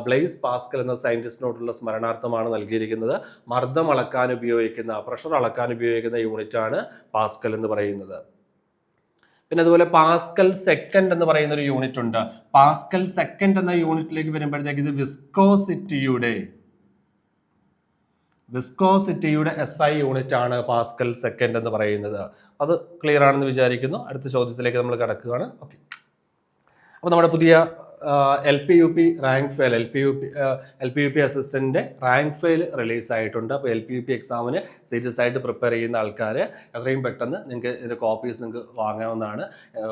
ബ്ലെയ്സ് പാസ്കൽ എന്ന സയന്റിസ്റ്റിനോടുള്ള സ്മരണാർത്ഥമാണ് നൽകിയിരിക്കുന്നത്. മർദ്ദം അളക്കാൻ ഉപയോഗിക്കുന്ന, പ്രഷർ അളക്കാൻ ഉപയോഗിക്കുന്ന യൂണിറ്റ് ആണ് പാസ്കൽ എന്ന് പറയുന്നത്. പിന്നെ അതുപോലെ പാസ്കൽ സെക്കൻഡ് എന്ന് പറയുന്ന ഒരു യൂണിറ്റ് ഉണ്ട്. പാസ്കൽ സെക്കൻഡ് എന്ന യൂണിറ്റിലേക്ക് വരുമ്പോഴത്തേക്ക് ഇത് വിസ്കോസിറ്റിയുടെ SI യൂണിറ്റ് ആണ് പാസ്കൽ സെക്കൻഡ് എന്ന് പറയുന്നത്. അത് ക്ലിയർ ആണെന്ന് വിചാരിക്കുന്നു. അടുത്ത ചോദ്യത്തിലേക്ക് നമ്മൾ കടക്കുകയാണ്. ഓക്കെ, അപ്പോൾ നമ്മുടെ പുതിയ LPUP റാങ്ക് ഫെയിൽ, LPUP അസിസ്റ്റന്റിന്റെ റാങ്ക് ഫെയിൽ റിലീസ് ആയിട്ടുണ്ട്. അപ്പോൾ LPUP എക്സാമിന് സീരിയസ് ആയിട്ട് പ്രിപ്പയർ ചെയ്യുന്ന ആൾക്കാർ എത്രയും പെട്ടെന്ന് നിങ്ങൾക്ക് ഇതിന്റെ കോപ്പീസ് നിങ്ങൾക്ക് വാങ്ങാവുന്നതാണ്.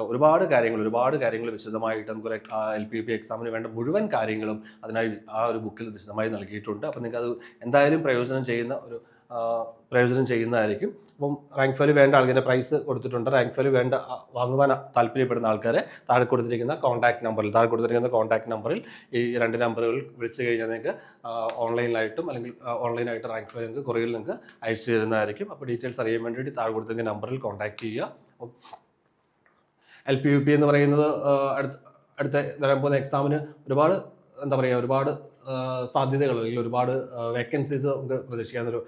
ഒരുപാട് കാര്യങ്ങൾ വിശദമായിട്ട് നമുക്ക് LPUP എക്സാമിന് വേണ്ട മുഴുവൻ കാര്യങ്ങളും അതിനായി ആ ഒരു ബുക്കിൽ വിശദമായി നൽകിയിട്ടുണ്ട്. അപ്പോൾ നിങ്ങൾക്ക് അത് എന്തായാലും പ്രയോജനം ചെയ്യുന്നതായിരിക്കും. അപ്പം റാങ്ക് ഫെയിൽ വേണ്ട ആൾക്കാരുടെ പ്രൈസ് കൊടുത്തിട്ടുണ്ട്. റാങ്ക് ഫെയിൽ വാങ്ങുവാൻ താല്പര്യപ്പെടുന്ന ആൾക്കാർ താഴെ കൊടുത്തിരിക്കുന്ന കോൺടാക്ട് നമ്പറിൽ ഈ 2 നമ്പറുകൾ വിളിച്ചു കഴിഞ്ഞാൽ നിങ്ങൾക്ക് ഓൺലൈനായിട്ട് റാങ്ക് ഫെയിൽ നിങ്ങൾക്ക് കൊറിയറിൽ നിങ്ങൾക്ക് അയച്ചു തരുന്നതായിരിക്കും. അപ്പോൾ ഡീറ്റെയിൽസ് അറിയാൻ വേണ്ടിയിട്ട് താഴെ കൊടുത്തിരിക്കുന്ന നമ്പറിൽ കോൺടാക്ട് ചെയ്യുക. LPUP എന്ന് പറയുന്നത് അടുത്ത വരാൻ പോകുന്ന എക്സാമിന് ഒരുപാട് സാധ്യതകൾ അല്ലെങ്കിൽ ഒരുപാട് വേക്കൻസീസ് നമുക്ക് പ്രതീക്ഷിക്കാവുന്നൊരു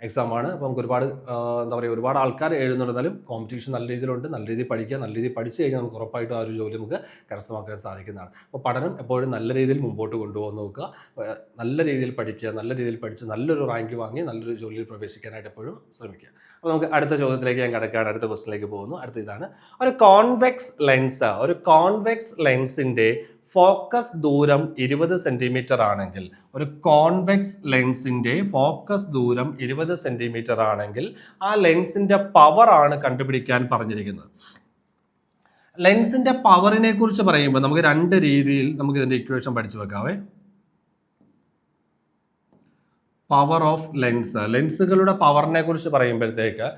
എക്സാമാണ്. അപ്പോൾ നമുക്ക് ഒരുപാട് എന്താ പറയുക, ഒരുപാട് ആൾക്കാർ എഴുതുന്നുണ്ടെന്നാലും കോമ്പറ്റീഷൻ നല്ല രീതിയിലുണ്ട്. നല്ല രീതിയിൽ പഠിക്കുക, നല്ല രീതിയിൽ പഠിച്ചു കഴിഞ്ഞാൽ നമുക്ക് ഉറപ്പായിട്ടും ആ ഒരു ജോലി നമുക്ക് കരസ്ഥമാക്കാൻ സാധിക്കുന്നതാണ്. അപ്പോൾ പഠനം എപ്പോഴും നല്ല രീതിയിൽ മുമ്പോട്ട് കൊണ്ടുപോകാൻ നോക്കുക. നല്ല രീതിയിൽ പഠിക്കുക, നല്ല രീതിയിൽ പഠിച്ച് നല്ലൊരു റാങ്ക് വാങ്ങി നല്ലൊരു ജോലിയിൽ പ്രവേശിക്കാനായിട്ട് എപ്പോഴും ശ്രമിക്കുക. അപ്പോൾ നമുക്ക് അടുത്ത ചോദ്യത്തിലേക്ക് ഞാൻ കിടക്കുകയാണ്. അടുത്ത ക്വസ്റ്റിലേക്ക് പോകുന്നു. അടുത്ത ഇതാണ്, ഒരു കോൺവെക്സ് ലെൻസിൻ്റെ ഫോക്കസ് ദൂരം 20 സെന്റിമീറ്റർ ആണെങ്കിൽ, ഒരു കോൺവെക്സ് ലെൻസിന്റെ ഫോക്കസ് ദൂരം 20 സെന്റിമീറ്റർ ആണെങ്കിൽ ആ ലെൻസിന്റെ പവർ ആണ് കണ്ടുപിടിക്കാൻ പറഞ്ഞിരിക്കുന്നത്. ലെൻസിന്റെ പവറിനെ കുറിച്ച് പറയുമ്പോൾ നമുക്ക് രണ്ട് രീതിയിൽ നമുക്ക് ഇതിന്റെ ഇക്വേഷൻ പഠിച്ചു വെക്കാവേ. പവർ ഓഫ് ലെൻസുകളുടെ പവറിനെ കുറിച്ച് പറയുമ്പോഴത്തേക്ക്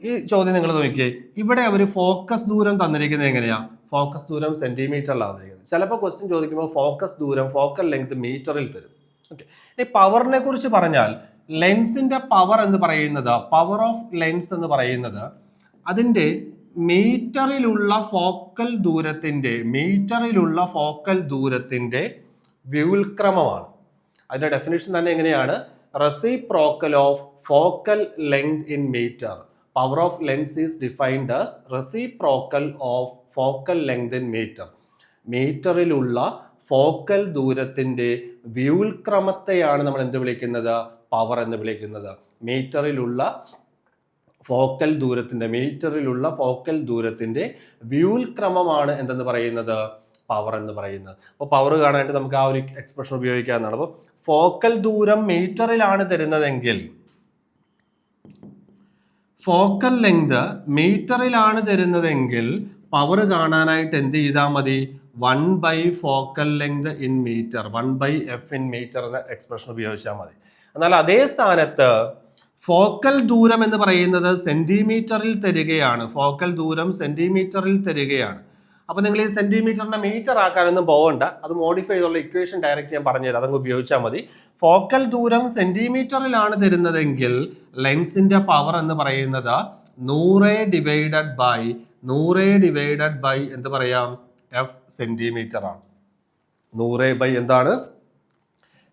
ഈ ചോദ്യം നിങ്ങൾ നോക്കിയേ, ഇവിടെ അവർ ഫോക്കസ് ദൂരം തന്നിരിക്കുന്നത് എങ്ങനെയാ? ഫോക്കസ് ദൂരം സെന്റിമീറ്ററിലാണ് തന്നിരിക്കുന്നത്. ചിലപ്പോൾ ക്വസ്റ്റ്യൻ ചോദിക്കുമ്പോൾ ഫോക്കസ് ദൂരം, ഫോക്കൽ ലെങ്ത് മീറ്ററിൽ തരും. ഓക്കെ, ഇനി പവറിനെ കുറിച്ച് പറഞ്ഞാൽ ലെൻസിന്റെ പവർ എന്ന് പറയുന്നത്, പവർ ഓഫ് ലെൻസ് എന്ന് പറയുന്നത് അതിന്റെ മീറ്ററിലുള്ള ഫോക്കൽ ദൂരത്തിന്റെ വ്യുൽക്രമമാണ്. അതിന്റെ ഡെഫിനിഷൻ തന്നെ എങ്ങനെയാണ്? Reciprocal of focal length in metre. Power of lens is defined as reciprocal of focal length in metre. മീറ്ററിലുള്ള ഫോക്കൽ ദൂരത്തിന്റെ വ്യുൽക്രമത്തെയാണ് നമ്മൾ എന്ത് വിളിക്കുന്നത്? പവർ എന്ന് വിളിക്കുന്നത്. മീറ്ററിലുള്ള ഫോക്കൽ ദൂരത്തിന്റെ വ്യുൽക്രമമാണ് എന്തെന്ന് പറയുന്നത്? പവർ എന്ന് പറയുന്നത്. അപ്പോൾ പവർ കാണാനായിട്ട് നമുക്ക് ആ ഒരു എക്സ്പ്രഷൻ ഉപയോഗിക്കാവുന്നതാണ്. അപ്പോൾ ഫോക്കൽ ദൂരം മീറ്ററിലാണ് തരുന്നതെങ്കിൽ, ഫോക്കൽ ലെങ്ത് മീറ്ററിലാണ് തരുന്നതെങ്കിൽ പവർ കാണാനായിട്ട് എന്ത് ചെയ്താൽ മതി? 1/, focal length in metre, 1/f in metre എന്ന എക്സ്പ്രഷൻ ഉപയോഗിച്ചാൽ മതി. എന്നാൽ അതേ സ്ഥാനത്ത് ഫോക്കൽ ദൂരം എന്ന് പറയുന്നത് സെന്റിമീറ്ററിൽ തരികയാണ്. അപ്പൊ നിങ്ങൾ ഈ സെന്റിമീറ്ററിനെ മീറ്റർ ആക്കാനൊന്നും പോകണ്ട. അത് മോഡിഫൈ ചെയ്തുള്ള ഇക്വേഷൻ ഡയറക്റ്റ് ഞാൻ പറഞ്ഞുതരാം, അതങ്ങ് ഉപയോഗിച്ചാൽ മതി. ഫോക്കൽ ദൂരം സെന്റിമീറ്ററിലാണ് തരുന്നതെങ്കിൽ ലെൻസിന്റെ പവർ എന്ന് പറയുന്നത് 100 ബൈ എന്ത് പറയാം? f സെന്റിമീറ്റർ ആണ്. 100 എന്താണ്?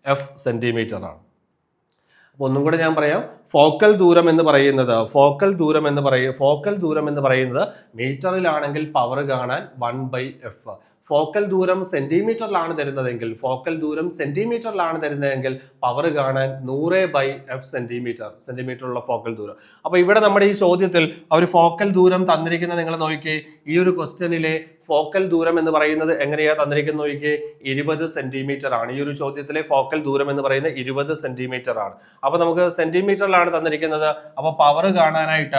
f സെന്റിമീറ്റർ ആണ്. അപ്പൊ ഒന്നും കൂടെ ഞാൻ പറയാം, ഫോക്കൽ ദൂരം എന്ന് പറയുന്നത് മീറ്ററിലാണെങ്കിൽ പവർ കാണാൻ 1/f. ഫോക്കൽ ദൂരം സെന്റിമീറ്ററിലാണ് തരുന്നതെങ്കിൽ പവർ കാണാൻ 100/f സെന്റിമീറ്ററുള്ള ഫോക്കൽ ദൂരം. അപ്പൊ ഇവിടെ നമ്മുടെ ഈ ചോദ്യത്തിൽ അവർ ഫോക്കൽ ദൂരം തന്നിരിക്കുന്നത് നിങ്ങൾ നോക്കിയേ. ഈ ഒരു ക്വസ്റ്റ്യനിലെ ഫോക്കൽ ദൂരം എന്ന് പറയുന്നത് എങ്ങനെയാ തന്നിരിക്കുന്നത് നോക്കിയേ? 20 സെന്റിമീറ്റർ ആണ്. ഈ ഒരു ചോദ്യത്തിലെ ഫോക്കൽ ദൂരം എന്ന് പറയുന്നത് 20 സെന്റിമീറ്റർ ആണ്. അപ്പൊ നമുക്ക് സെന്റിമീറ്ററിലാണ് തന്നിരിക്കുന്നത്. അപ്പൊ പവർ കാണാനായിട്ട്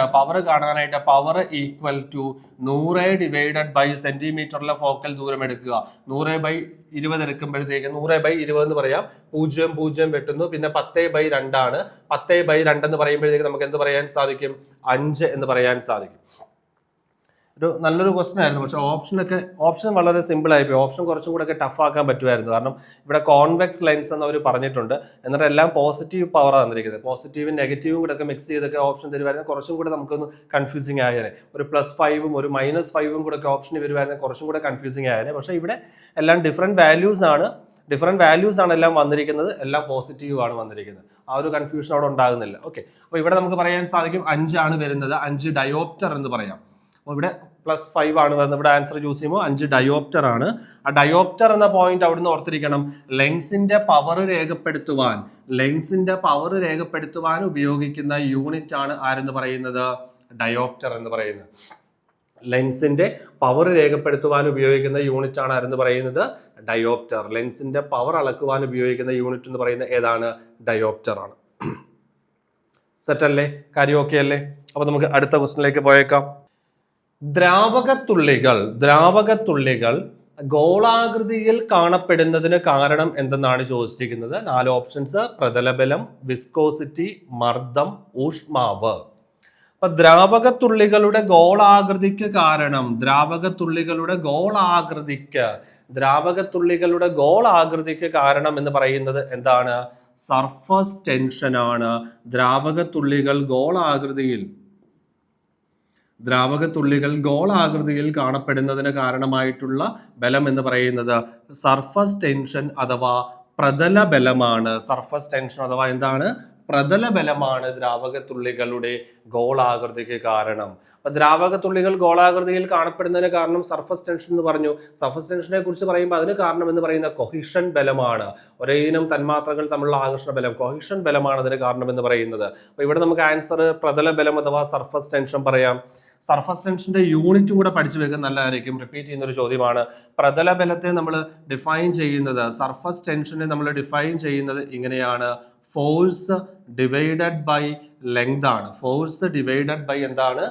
പവർ ഈക്വൽ ടു 100 സെന്റിമീറ്ററിലെ ഫോക്കൽ ദൂരം എടുക്കുക. 100/20 എടുക്കുമ്പോഴത്തേക്ക് 100/20 എന്ന് പറയാം. 0 വെട്ടുന്നു, പിന്നെ 10/2 ആണ്. 10/2 എന്ന് പറയുമ്പോഴത്തേക്ക് നമുക്ക് എന്ത് പറയാൻ സാധിക്കും? 5 എന്ന് പറയാൻ സാധിക്കും. ഒരു നല്ലൊരു ക്വസ്റ്റൻ ആയിരുന്നു. പക്ഷെ ഓപ്ഷൻ വളരെ സിമ്പിൾ ആയിപ്പോയി. ഓപ്ഷൻ കുറച്ചും കൂടെ ഒക്കെ ടഫ് ആക്കാൻ പറ്റുമായിരുന്നു. കാരണം ഇവിടെ കോൺവെക്സ് ലെൻസ് എന്ന് അവർ പറഞ്ഞിട്ടുണ്ട്. എന്നിട്ട് എല്ലാം പോസിറ്റീവ് പവറാണ് തന്നിരിക്കുന്നത്. പോസിറ്റീവും നെഗറ്റീവും കൂടെ ഒക്കെ മിക്സ് ചെയ്തൊക്കെ ഓപ്ഷൻ തരുമായിരുന്നു. കുറച്ചും കൂടെ നമുക്കൊന്ന് കൺഫ്യൂസിങ് ആയേനെ. ഒരു +5ഉം ഒരു -5ഉം കൂടെ ഒക്കെ ഓപ്ഷൻ വരുമായിരുന്നു. കുറച്ചും കൂടെ കൺഫ്യൂസിങ് ആയേനെ. പക്ഷെ ഇവിടെ എല്ലാം ഡിഫറെന്റ് വാല്യൂസ് ആണ് എല്ലാം വന്നിരിക്കുന്നത്. എല്ലാം പോസിറ്റീവ് ആണ് വന്നിരിക്കുന്നത്. ആ ഒരു കൺഫ്യൂഷൻ അവിടെ ഉണ്ടാകുന്നില്ല. ഓക്കെ, അപ്പോൾ ഇവിടെ നമുക്ക് പറയാൻ സാധിക്കും 5 ആണ് വരുന്നത്. 5 ഡയോപ്റ്റർ എന്ന് പറയാം. അപ്പോൾ ഇവിടെ +5 ആണ് വരുന്നത്. ഇവിടെ ആൻസർ ചൂസ് ചെയ്യുമ്പോൾ 5 ഡയോപ്റ്റർ ആണ്. ആ ഡയോപ്റ്റർ എന്ന പോയിന്റ് അവിടുന്ന് ഓർത്തിരിക്കണം. ലെൻസിന്റെ പവർ രേഖപ്പെടുത്തുവാൻ ഉപയോഗിക്കുന്ന യൂണിറ്റ് ആണ് ആരെന്ന് പറയുന്നത്? ഡയോപ്റ്റർ എന്ന് പറയുന്നത്. ലെൻസിന്റെ പവർ രേഖപ്പെടുത്തുവാൻ ഉപയോഗിക്കുന്ന യൂണിറ്റ് ആണ് ആരെന്ന് പറയുന്നത്? ഡയോപ്റ്റർ. ലെൻസിന്റെ പവർ അളക്കുവാൻ ഉപയോഗിക്കുന്ന യൂണിറ്റ് എന്ന് പറയുന്നത് ഏതാണ്? ഡയോപ്റ്റർ ആണ്. സെറ്റ് അല്ലേ? കാര്യം ഓക്കെ അല്ലേ? അപ്പൊ നമുക്ക് അടുത്ത ക്വസ്റ്റ്യനിലേക്ക് പോയേക്കാം. ദ്രാവകത്തുള്ളികൾ ഗോളാകൃതിയിൽ കാണപ്പെടുന്നതിന് കാരണം എന്തെന്നാണ് ചോദിച്ചിരിക്കുന്നത്. 4 ഓപ്ഷൻസ്: പ്രതലബലം, വിസ്കോസിറ്റി, മർദ്ദം, ഊഷ്മാവ്. അപ്പൊ ദ്രാവകത്തുള്ളികളുടെ ഗോളാകൃതിക്ക് കാരണം എന്ന് പറയുന്നത് എന്താണ്? സർഫസ് ടെൻഷൻ ആണ്. ദ്രാവകത്തുള്ളികൾ ഗോളാകൃതിയിൽ കാണപ്പെടുന്നതിന് കാരണമായിട്ടുള്ള ബലം എന്ന് പറയുന്നത് സർഫസ് ടെൻഷൻ അഥവാ പ്രതല ബലമാണ്. സർഫസ് ടെൻഷൻ അഥവാ എന്താണ്? പ്രതലബലമാണ് ദ്രാവകത്തുള്ളികളുടെ ഗോളാകൃതിക്ക് കാരണം. അപ്പൊ ദ്രാവകത്തുള്ളികൾ ഗോളാകൃതിയിൽ കാണപ്പെടുന്നതിന് കാരണം സർഫസ് ടെൻഷൻ എന്ന് പറഞ്ഞു. സർഫസ് ടെൻഷനെ കുറിച്ച് പറയുമ്പോൾ അതിന് കാരണം എന്ന് പറയുന്ന കൊഹിഷൻ ബലമാണ്. ഒരേ ഇനം തന്മാത്രകൾ തമ്മിലുള്ള ആകർഷണ ബലം, കൊഹിഷൻ ബലമാണ് അതിന് കാരണം എന്ന് പറയുന്നത്. അപ്പൊ ഇവിടെ നമുക്ക് ആൻസർ പ്രതലബലം അഥവാ സർഫസ് ടെൻഷൻ പറയാം. സർഫസ് ടെൻഷന്റെ യൂണിറ്റും കൂടെ പഠിച്ചു വെക്കാൻ നല്ലതായിരിക്കും. റിപ്പീറ്റ് ചെയ്യുന്ന ഒരു ചോദ്യമാണ്. പ്രതലബലത്തെ നമ്മൾ ഡിഫൈൻ ചെയ്യുന്നത്, സർഫസ് ടെൻഷനെ നമ്മൾ ഡിഫൈൻ ചെയ്യുന്നത് ഇങ്ങനെയാണ്: ഫോഴ്സ് ഡിവൈഡഡ് ബൈ ലെങ്ത് ആണ്. ഫോഴ്സ് ഡിവൈഡഡ് ബൈ എന്താണ്?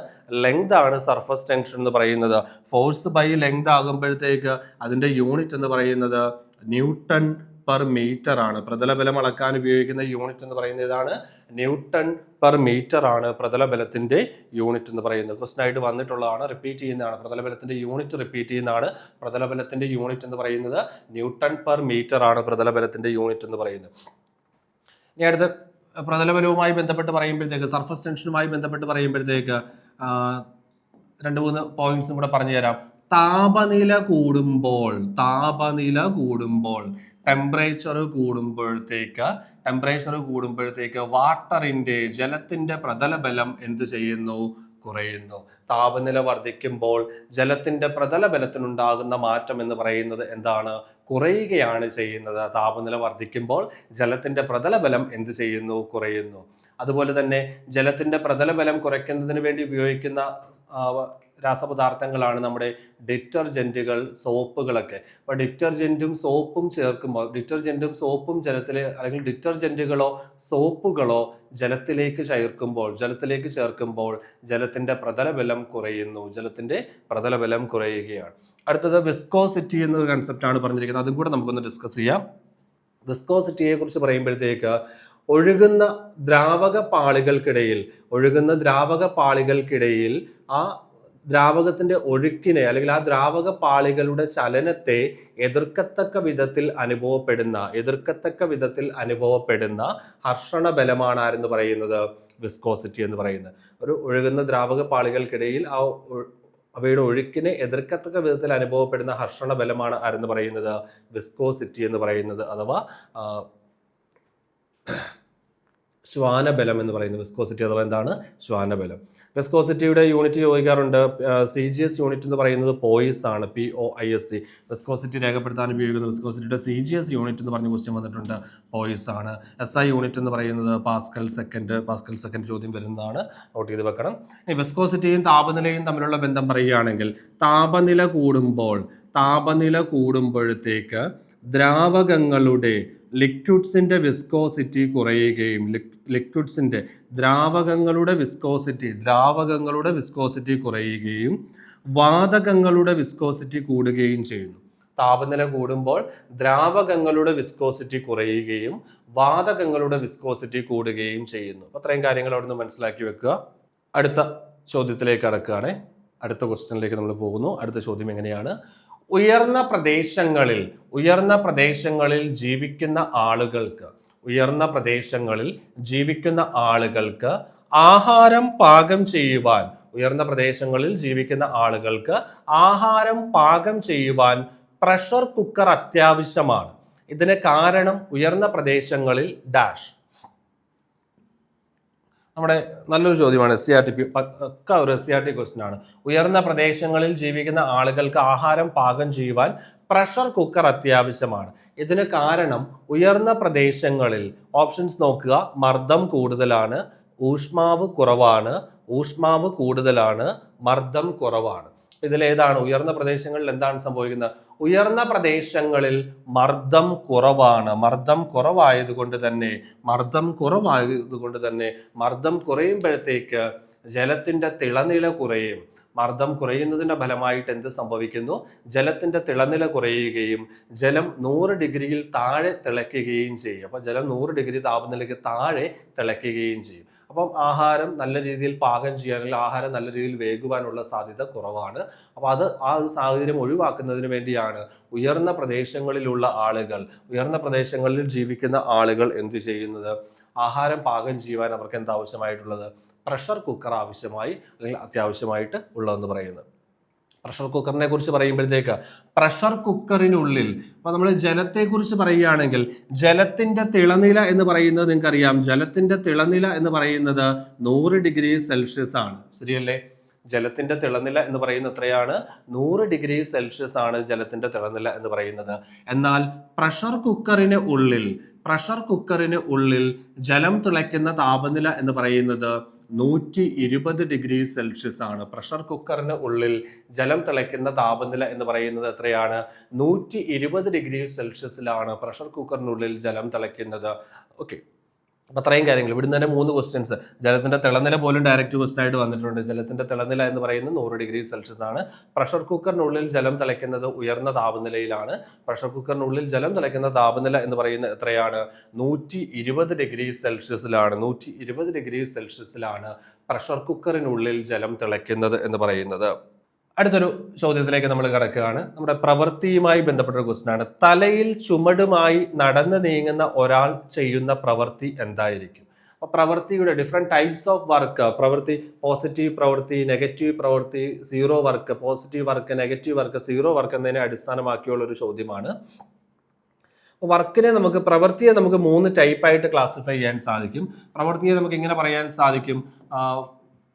ലെങ്ത് ആണ് സർഫസ് ടെൻഷൻ എന്ന് പറയുന്നത്. ഫോഴ്സ് ബൈ ലെങ്ത് ആകുമ്പോഴത്തേക്ക് അതിന്റെ യൂണിറ്റ് എന്ന് പറയുന്നത് ന്യൂട്ടൺ പെർ മീറ്റർ ആണ്. പ്രതലബലം അളക്കാൻ ഉപയോഗിക്കുന്ന യൂണിറ്റ് എന്ന് പറയുന്നത് ഇതാണ്, ന്യൂട്ടൺ പെർ മീറ്റർ ആണ് പ്രതലബലത്തിന്റെ യൂണിറ്റ് എന്ന് പറയുന്നത്. ക്വസ്റ്റൻ ആയിട്ട് വന്നിട്ടുള്ളതാണ്, റിപ്പീറ്റ് ചെയ്യുന്നതാണ്. പ്രതലബലത്തിന്റെ യൂണിറ്റ് റിപ്പീറ്റ് ചെയ്യുന്നതാണ്. പ്രതലബലത്തിന്റെ യൂണിറ്റ് എന്ന് പറയുന്നത് ന്യൂട്ടൺ പെർ മീറ്റർ ആണ് പ്രതലബലത്തിന്റെ യൂണിറ്റ് എന്ന് പറയുന്നത്. ഇനി അടുത്ത പ്രതലബലവുമായി ബന്ധപ്പെട്ട് പറയുമ്പോഴത്തേക്ക്, സർഫസ് ടെൻഷനുമായി ബന്ധപ്പെട്ട് പറയുമ്പോഴത്തേക്ക് 2-3 പോയിന്റ്സും കൂടെ പറഞ്ഞു തരാം. താപനില കൂടുമ്പോൾ ടെമ്പറേച്ചർ കൂടുമ്പോഴത്തേക്ക് വാട്ടറിന്റെ, ജലത്തിന്റെ പ്രതലബലം എന്ത് ചെയ്യുന്നു? കുറയുന്നു. താപനില വർദ്ധിക്കുമ്പോൾ ജലത്തിന്റെ പ്രതലബലത്തിനുണ്ടാകുന്ന മാറ്റം എന്ന് പറയുന്നത് എന്താണ്? കുറയുകയാണ് ചെയ്യുന്നത്. താപനില വർദ്ധിക്കുമ്പോൾ ജലത്തിന്റെ പ്രതലബലം എന്ത് ചെയ്യുന്നു? കുറയുന്നു. അതുപോലെ തന്നെ ജലത്തിന്റെ പ്രതലബലം കുറയ്ക്കുന്നതിന് വേണ്ടി ഉപയോഗിക്കുന്ന രാസപദാർത്ഥങ്ങളാണ് നമ്മുടെ ഡിറ്റർജന്റുകൾ, സോപ്പുകളൊക്കെ. അപ്പൊ ഡിറ്റർജന്റും സോപ്പും ചേർക്കുമ്പോൾ, ഡിറ്റർജന്റും സോപ്പും ജലത്തിലെ, അല്ലെങ്കിൽ ഡിറ്റർജന്റുകളോ സോപ്പുകളോ ജലത്തിലേക്ക് ചേർക്കുമ്പോൾ ജലത്തിന്റെ പ്രതലബലം കുറയുന്നു. ജലത്തിന്റെ പ്രതലബലം കുറയുകയാണ്. അടുത്തത് വിസ്കോസിറ്റി എന്നൊരു കൺസെപ്റ്റ് ആണ് പറഞ്ഞിരിക്കുന്നത്. അതും കൂടെ നമുക്കൊന്ന് ഡിസ്കസ് ചെയ്യാം. വിസ്കോസിറ്റിയെ കുറിച്ച് പറയുമ്പോഴത്തേക്ക്, ഒഴുകുന്ന ദ്രാവക പാളികൾക്കിടയിൽ ആ ദ്രാവകത്തിന്റെ ഒഴുക്കിനെ, അല്ലെങ്കിൽ ആ ദ്രാവക പാളികളുടെ ചലനത്തെ എതിർക്കത്തക്ക വിധത്തിൽ അനുഭവപ്പെടുന്ന ഹർഷണ ബലമാണ് ആരെന്ന് പറയുന്നത്? വിസ്കോസിറ്റി എന്ന് പറയുന്നത്. ഒരു ഒഴുകുന്ന ദ്രാവക പാളികൾക്കിടയിൽ അവയുടെ ഒഴുക്കിനെ എതിർക്കത്തക്ക വിധത്തിൽ അനുഭവപ്പെടുന്ന ഹർഷണ ബലമാണ് ആരെന്ന് പറയുന്നത്? വിസ്കോസിറ്റി എന്ന് പറയുന്നത്, അഥവാ ശ്വാനബലം എന്ന് പറയുന്നത്. വിസ്കോസിറ്റി അഥവാ എന്താണ്? ശ്വാനബലം. വിസ്കോസിറ്റിയുടെ യൂണിറ്റ് ചോദിക്കാറുണ്ട്. CGS യൂണിറ്റ് എന്ന് പറയുന്നത് പോയിസ് ആണ്, POISC. വിസ്കോസിറ്റി രേഖപ്പെടുത്താൻ ഉപയോഗിക്കുന്ന വിസ്കോസിറ്റിയുടെ CGS യൂണിറ്റ് എന്ന് പറഞ്ഞ ക്വസ്റ്റ്യൻ വന്നിട്ടുണ്ട്, പോയിസ് ആണ്. SI യൂണിറ്റ് എന്ന് പറയുന്നത് പാസ്കൽ സെക്കൻഡ് ചോദ്യം വരുന്നതാണ്, നോട്ട് ചെയ്ത് വെക്കണം. ഈ വിസ്കോസിറ്റിയും താപനിലയും തമ്മിലുള്ള ബന്ധം പറയുകയാണെങ്കിൽ, താപനില കൂടുമ്പോഴത്തേക്ക് ദ്രാവകങ്ങളുടെ, ലിക്വിഡ്സിന്റെ വിസ്കോസിറ്റി കുറയുകയും, ദ്രാവകങ്ങളുടെ വിസ്കോസിറ്റി കുറയുകയും വാതകങ്ങളുടെ വിസ്കോസിറ്റി കൂടുകയും ചെയ്യുന്നു. താപനില കൂടുമ്പോൾ ദ്രാവകങ്ങളുടെ വിസ്കോസിറ്റി കുറയുകയും വാതകങ്ങളുടെ വിസ്കോസിറ്റി കൂടുകയും ചെയ്യുന്നു. അത്രയും കാര്യങ്ങൾ അവിടെ നിന്ന് മനസ്സിലാക്കി വെക്കുക. അടുത്ത ചോദ്യത്തിലേക്ക് കടക്കുകയാണ്. അടുത്ത ക്വസ്റ്റ്യനിലേക്ക് നമ്മൾ പോകുന്നു. അടുത്ത ചോദ്യം എങ്ങനെയാണ്? ഉയർന്ന പ്രദേശങ്ങളിൽ ജീവിക്കുന്ന ആളുകൾക്ക് ആഹാരം പാകം ചെയ്യുവാൻ പ്രഷർ കുക്കർ അത്യാവശ്യമാണ്. ഇതിന് കാരണം ഉയർന്ന പ്രദേശങ്ങളിൽ ഡാഷ്. നമ്മുടെ നല്ലൊരു ചോദ്യമാണ്. ഒരു SCRT ക്വസ്റ്റ്യൻ ആണ്. ഉയർന്ന പ്രദേശങ്ങളിൽ ജീവിക്കുന്ന ആളുകൾക്ക് ആഹാരം പാകം ചെയ്യുവാൻ പ്രഷർ കുക്കർ അത്യാവശ്യമാണ്. ഇതിന് കാരണം ഉയർന്ന പ്രദേശങ്ങളിൽ, ഓപ്ഷൻസ് നോക്കുക, മർദ്ദം കൂടുതലാണ്, ഊഷ്മാവ് കൂടുതലാണ്, മർദ്ദം കുറവാണ്. ഇതിലേതാണ്? ഉയർന്ന പ്രദേശങ്ങളിൽ എന്താണ് സംഭവിക്കുന്നത്? ഉയർന്ന പ്രദേശങ്ങളിൽ മർദ്ദം കുറവായതുകൊണ്ട് തന്നെ മർദ്ദം കുറയുമ്പോഴത്തേക്ക് ജലത്തിന്റെ തിളനില കുറയും. മർദ്ദം കുറയുന്നതിന്റെ ഫലമായിട്ട് എന്ത് സംഭവിക്കുന്നു? ജലത്തിന്റെ തിളനില കുറയുകയും ജലം 100 ഡിഗ്രിയിൽ താഴെ തിളയ്ക്കുകയും ചെയ്യും. അപ്പൊ ജലം 100 ഡിഗ്രി താപനിലയ്ക്ക് താഴെ തിളയ്ക്കുകയും ചെയ്യും. അപ്പം ആഹാരം നല്ല രീതിയിൽ പാകം ചെയ്യാൻ, അല്ലെങ്കിൽ ആഹാരം നല്ല രീതിയിൽ വേകുവാനുള്ള സാധ്യത കുറവാണ്. അപ്പോൾ ആ ഒരു സാഹചര്യം ഒഴിവാക്കുന്നതിന് വേണ്ടിയാണ് ഉയർന്ന പ്രദേശങ്ങളിൽ ജീവിക്കുന്ന ആളുകൾ എന്ത് ചെയ്യുന്നത്? ആഹാരം പാകം ചെയ്യുവാൻ അവർക്ക് എന്താ ആവശ്യമായിട്ടുള്ളത്? പ്രഷർ കുക്കർ അല്ലെങ്കിൽ അത്യാവശ്യമായിട്ട് ഉള്ളതെന്ന് പറയുന്നത്. പ്രഷർ കുക്കറിനെ കുറിച്ച് പറയുമ്പോഴത്തേക്ക് പ്രഷർ കുക്കറിനുള്ളിൽ ഇപ്പൊ നമ്മൾ ജലത്തെ കുറിച്ച് പറയുകയാണെങ്കിൽ ജലത്തിന്റെ തിളനില എന്ന് പറയുന്നത് നിങ്ങൾക്കറിയാം, ജലത്തിന്റെ തിളനില എന്ന് പറയുന്നത് 100 ഡിഗ്രി സെൽഷ്യസ് ആണ്. ശരിയല്ലേ? ജലത്തിന്റെ തിളനില എന്ന് പറയുന്നത് എത്രയാണ്? 100 ഡിഗ്രി സെൽഷ്യസ് ആണ് ജലത്തിന്റെ തിളനില എന്ന് പറയുന്നത്. എന്നാൽ പ്രഷർ കുക്കറിന് ഉള്ളിൽ ജലം തിളയ്ക്കുന്ന താപനില എന്ന് പറയുന്നത് 120 ഡിഗ്രി സെൽഷ്യസ് ആണ്. പ്രഷർ കുക്കറിന് ഉള്ളിൽ ജലം തിളയ്ക്കുന്ന താപനില എന്ന് പറയുന്നത് എത്രയാണ്? 120 ഡിഗ്രി സെൽഷ്യസിലാണ് പ്രഷർ കുക്കറിനുള്ളിൽ ജലം തിളയ്ക്കുന്നത്. ഓക്കെ, അപ്പൊ അത്രയും കാര്യങ്ങൾ. ഇവിടുന്ന് തന്നെ 3 ക്വസ്റ്റ്യൻസ്. ജലത്തിന്റെ തിളനില പോലും ഡയറക്റ്റ് ക്വസ്റ്റൻ ആയിട്ട് വന്നിട്ടുണ്ട്. ജലത്തിന്റെ തിളനില എന്ന് പറയുന്നത് 100 ഡിഗ്രി സെൽഷ്യസ് ആണ്. പ്രഷർ കുക്കറിനുള്ളിൽ ജലം തിളയ്ക്കുന്നത് ഉയർന്ന താപനിലയിലാണ്. പ്രഷർ കുക്കറിനുള്ളിൽ ജലം തിളയ്ക്കുന്ന താപനില എന്ന് പറയുന്നത് എത്രയാണ്? 120 ഡിഗ്രി സെൽഷ്യസിലാണ്. 120 ഡിഗ്രി സെൽഷ്യസിലാണ് പ്രഷർ കുക്കറിനുള്ളിൽ ജലം തിളയ്ക്കുന്നത് എന്ന് പറയുന്നത്. അടുത്തൊരു ചോദ്യത്തിലേക്ക് നമ്മൾ കിടക്കുകയാണ്. നമ്മുടെ പ്രവൃത്തിയുമായി ബന്ധപ്പെട്ട ഒരു ക്വസ്റ്റൻ ആണ്. തലയിൽ ചുമടുമായി നടന്നു നീങ്ങുന്ന ഒരാൾ ചെയ്യുന്ന പ്രവൃത്തി എന്തായിരിക്കും? അപ്പൊ പ്രവൃത്തിയുടെ ഡിഫറെന്റ് ടൈപ്സ് ഓഫ് വർക്ക്, പ്രവൃത്തി പോസിറ്റീവ് പ്രവൃത്തി, നെഗറ്റീവ് പ്രവൃത്തി, zero work, positive work, negative work, zero work എന്നതിനെ അടിസ്ഥാനമാക്കിയുള്ള ഒരു ചോദ്യമാണ്. പ്രവൃത്തിയെ നമുക്ക് 3 ടൈപ്പായിട്ട് ക്ലാസിഫൈ ചെയ്യാൻ സാധിക്കും. പ്രവൃത്തിയെ നമുക്ക് ഇങ്ങനെ പറയാൻ സാധിക്കും,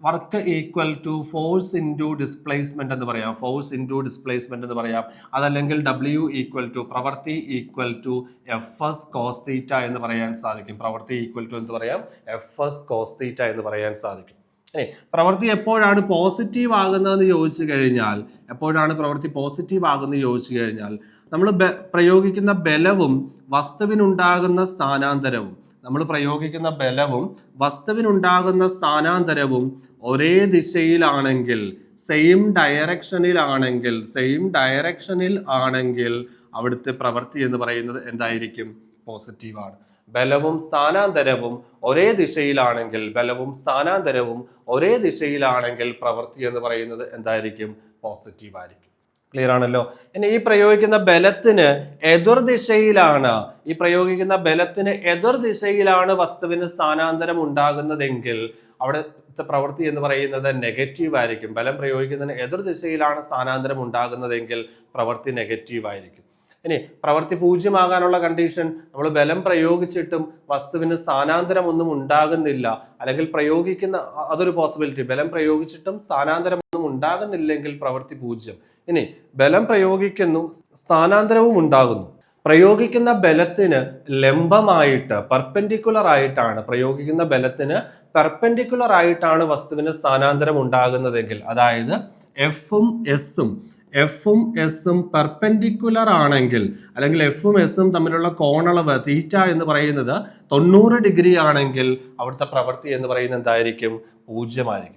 work equal to force into displacement എന്ന് പറയാം. ഫോഴ്സ് ഇൻറ്റു ഡിസ്പ്ലേസ്മെന്റ് എന്ന് പറയാം. അതല്ലെങ്കിൽ W ഈക്വൽ ടു പ്രവൃത്തി equal to FS cos theta എന്ന് പറയാൻ സാധിക്കും. പ്രവൃത്തി ഈക്വൽ ടു എന്ന് പറയാം FS കോസ് തീറ്റ എന്ന് പറയാൻ സാധിക്കും. പ്രവൃത്തി എപ്പോഴാണ് പോസിറ്റീവ് ആകുന്നതെന്ന് ചോദിച്ചു കഴിഞ്ഞാൽ, നമ്മൾ പ്രയോഗിക്കുന്ന ബലവും വസ്തുവിനുണ്ടാകുന്ന സ്ഥാനാന്തരവും ഒരേ ദിശയിലാണെങ്കിൽ, സെയിം ഡയറക്ഷനിൽ ആണെങ്കിൽ അവിടുത്തെ പ്രവൃത്തി എന്ന് പറയുന്നത് എന്തായിരിക്കും? പോസിറ്റീവാണ്. ബലവും സ്ഥാനാന്തരവും ഒരേ ദിശയിലാണെങ്കിൽ പ്രവൃത്തി എന്ന് പറയുന്നത് എന്തായിരിക്കും? പോസിറ്റീവ് ആയിരിക്കും. ക്ലിയർ ആണല്ലോ? ഇനി ഈ പ്രയോഗിക്കുന്ന ബലത്തിന് എതിർദിശയിലാണ് വസ്തുവിന് സ്ഥാനാന്തരം ഉണ്ടാകുന്നതെങ്കിൽ അവിടുത്തെ പ്രവൃത്തി എന്ന് പറയുന്നത് നെഗറ്റീവ് ആയിരിക്കും. ബലം പ്രയോഗിക്കുന്നതിന് എതിർദിശയിലാണ് സ്ഥാനാന്തരം ഉണ്ടാകുന്നതെങ്കിൽ പ്രവൃത്തി നെഗറ്റീവ് ആയിരിക്കും. ഇനി പ്രവൃത്തി 0 ആകാനുള്ള കണ്ടീഷൻ, നമ്മൾ ബലം പ്രയോഗിച്ചിട്ടും വസ്തുവിന് സ്ഥാനാന്തരം ഒന്നും ഉണ്ടാകുന്നില്ല, അല്ലെങ്കിൽ അതൊരു പോസിബിലിറ്റി. ബലം പ്രയോഗിച്ചിട്ടും സ്ഥാനാന്തരം ഒന്നും ഉണ്ടാകുന്നില്ലെങ്കിൽ പ്രവൃത്തി 0. ഇനി ബലം പ്രയോഗിക്കുന്നു, സ്ഥാനാന്തരവും ഉണ്ടാകുന്നു. പ്രയോഗിക്കുന്ന ബലത്തിന് ലംബമായിട്ട് പെർപെൻഡിക്കുലർ ആയിട്ടാണ് വസ്തുവിന് സ്ഥാനാന്തരം ഉണ്ടാകുന്നതെങ്കിൽ, അതായത് എഫും എസും പെർപെൻഡിക്കുലർ ആണെങ്കിൽ, അല്ലെങ്കിൽ എഫും എസും തമ്മിലുള്ള കോണളവ് തീറ്റ എന്ന് പറയുന്നത് 90 ഡിഗ്രി ആണെങ്കിൽ അവിടുത്തെ പ്രവൃത്തി എന്ന് പറയുന്നത് എന്തായിരിക്കും? 0 ആയിരിക്കും.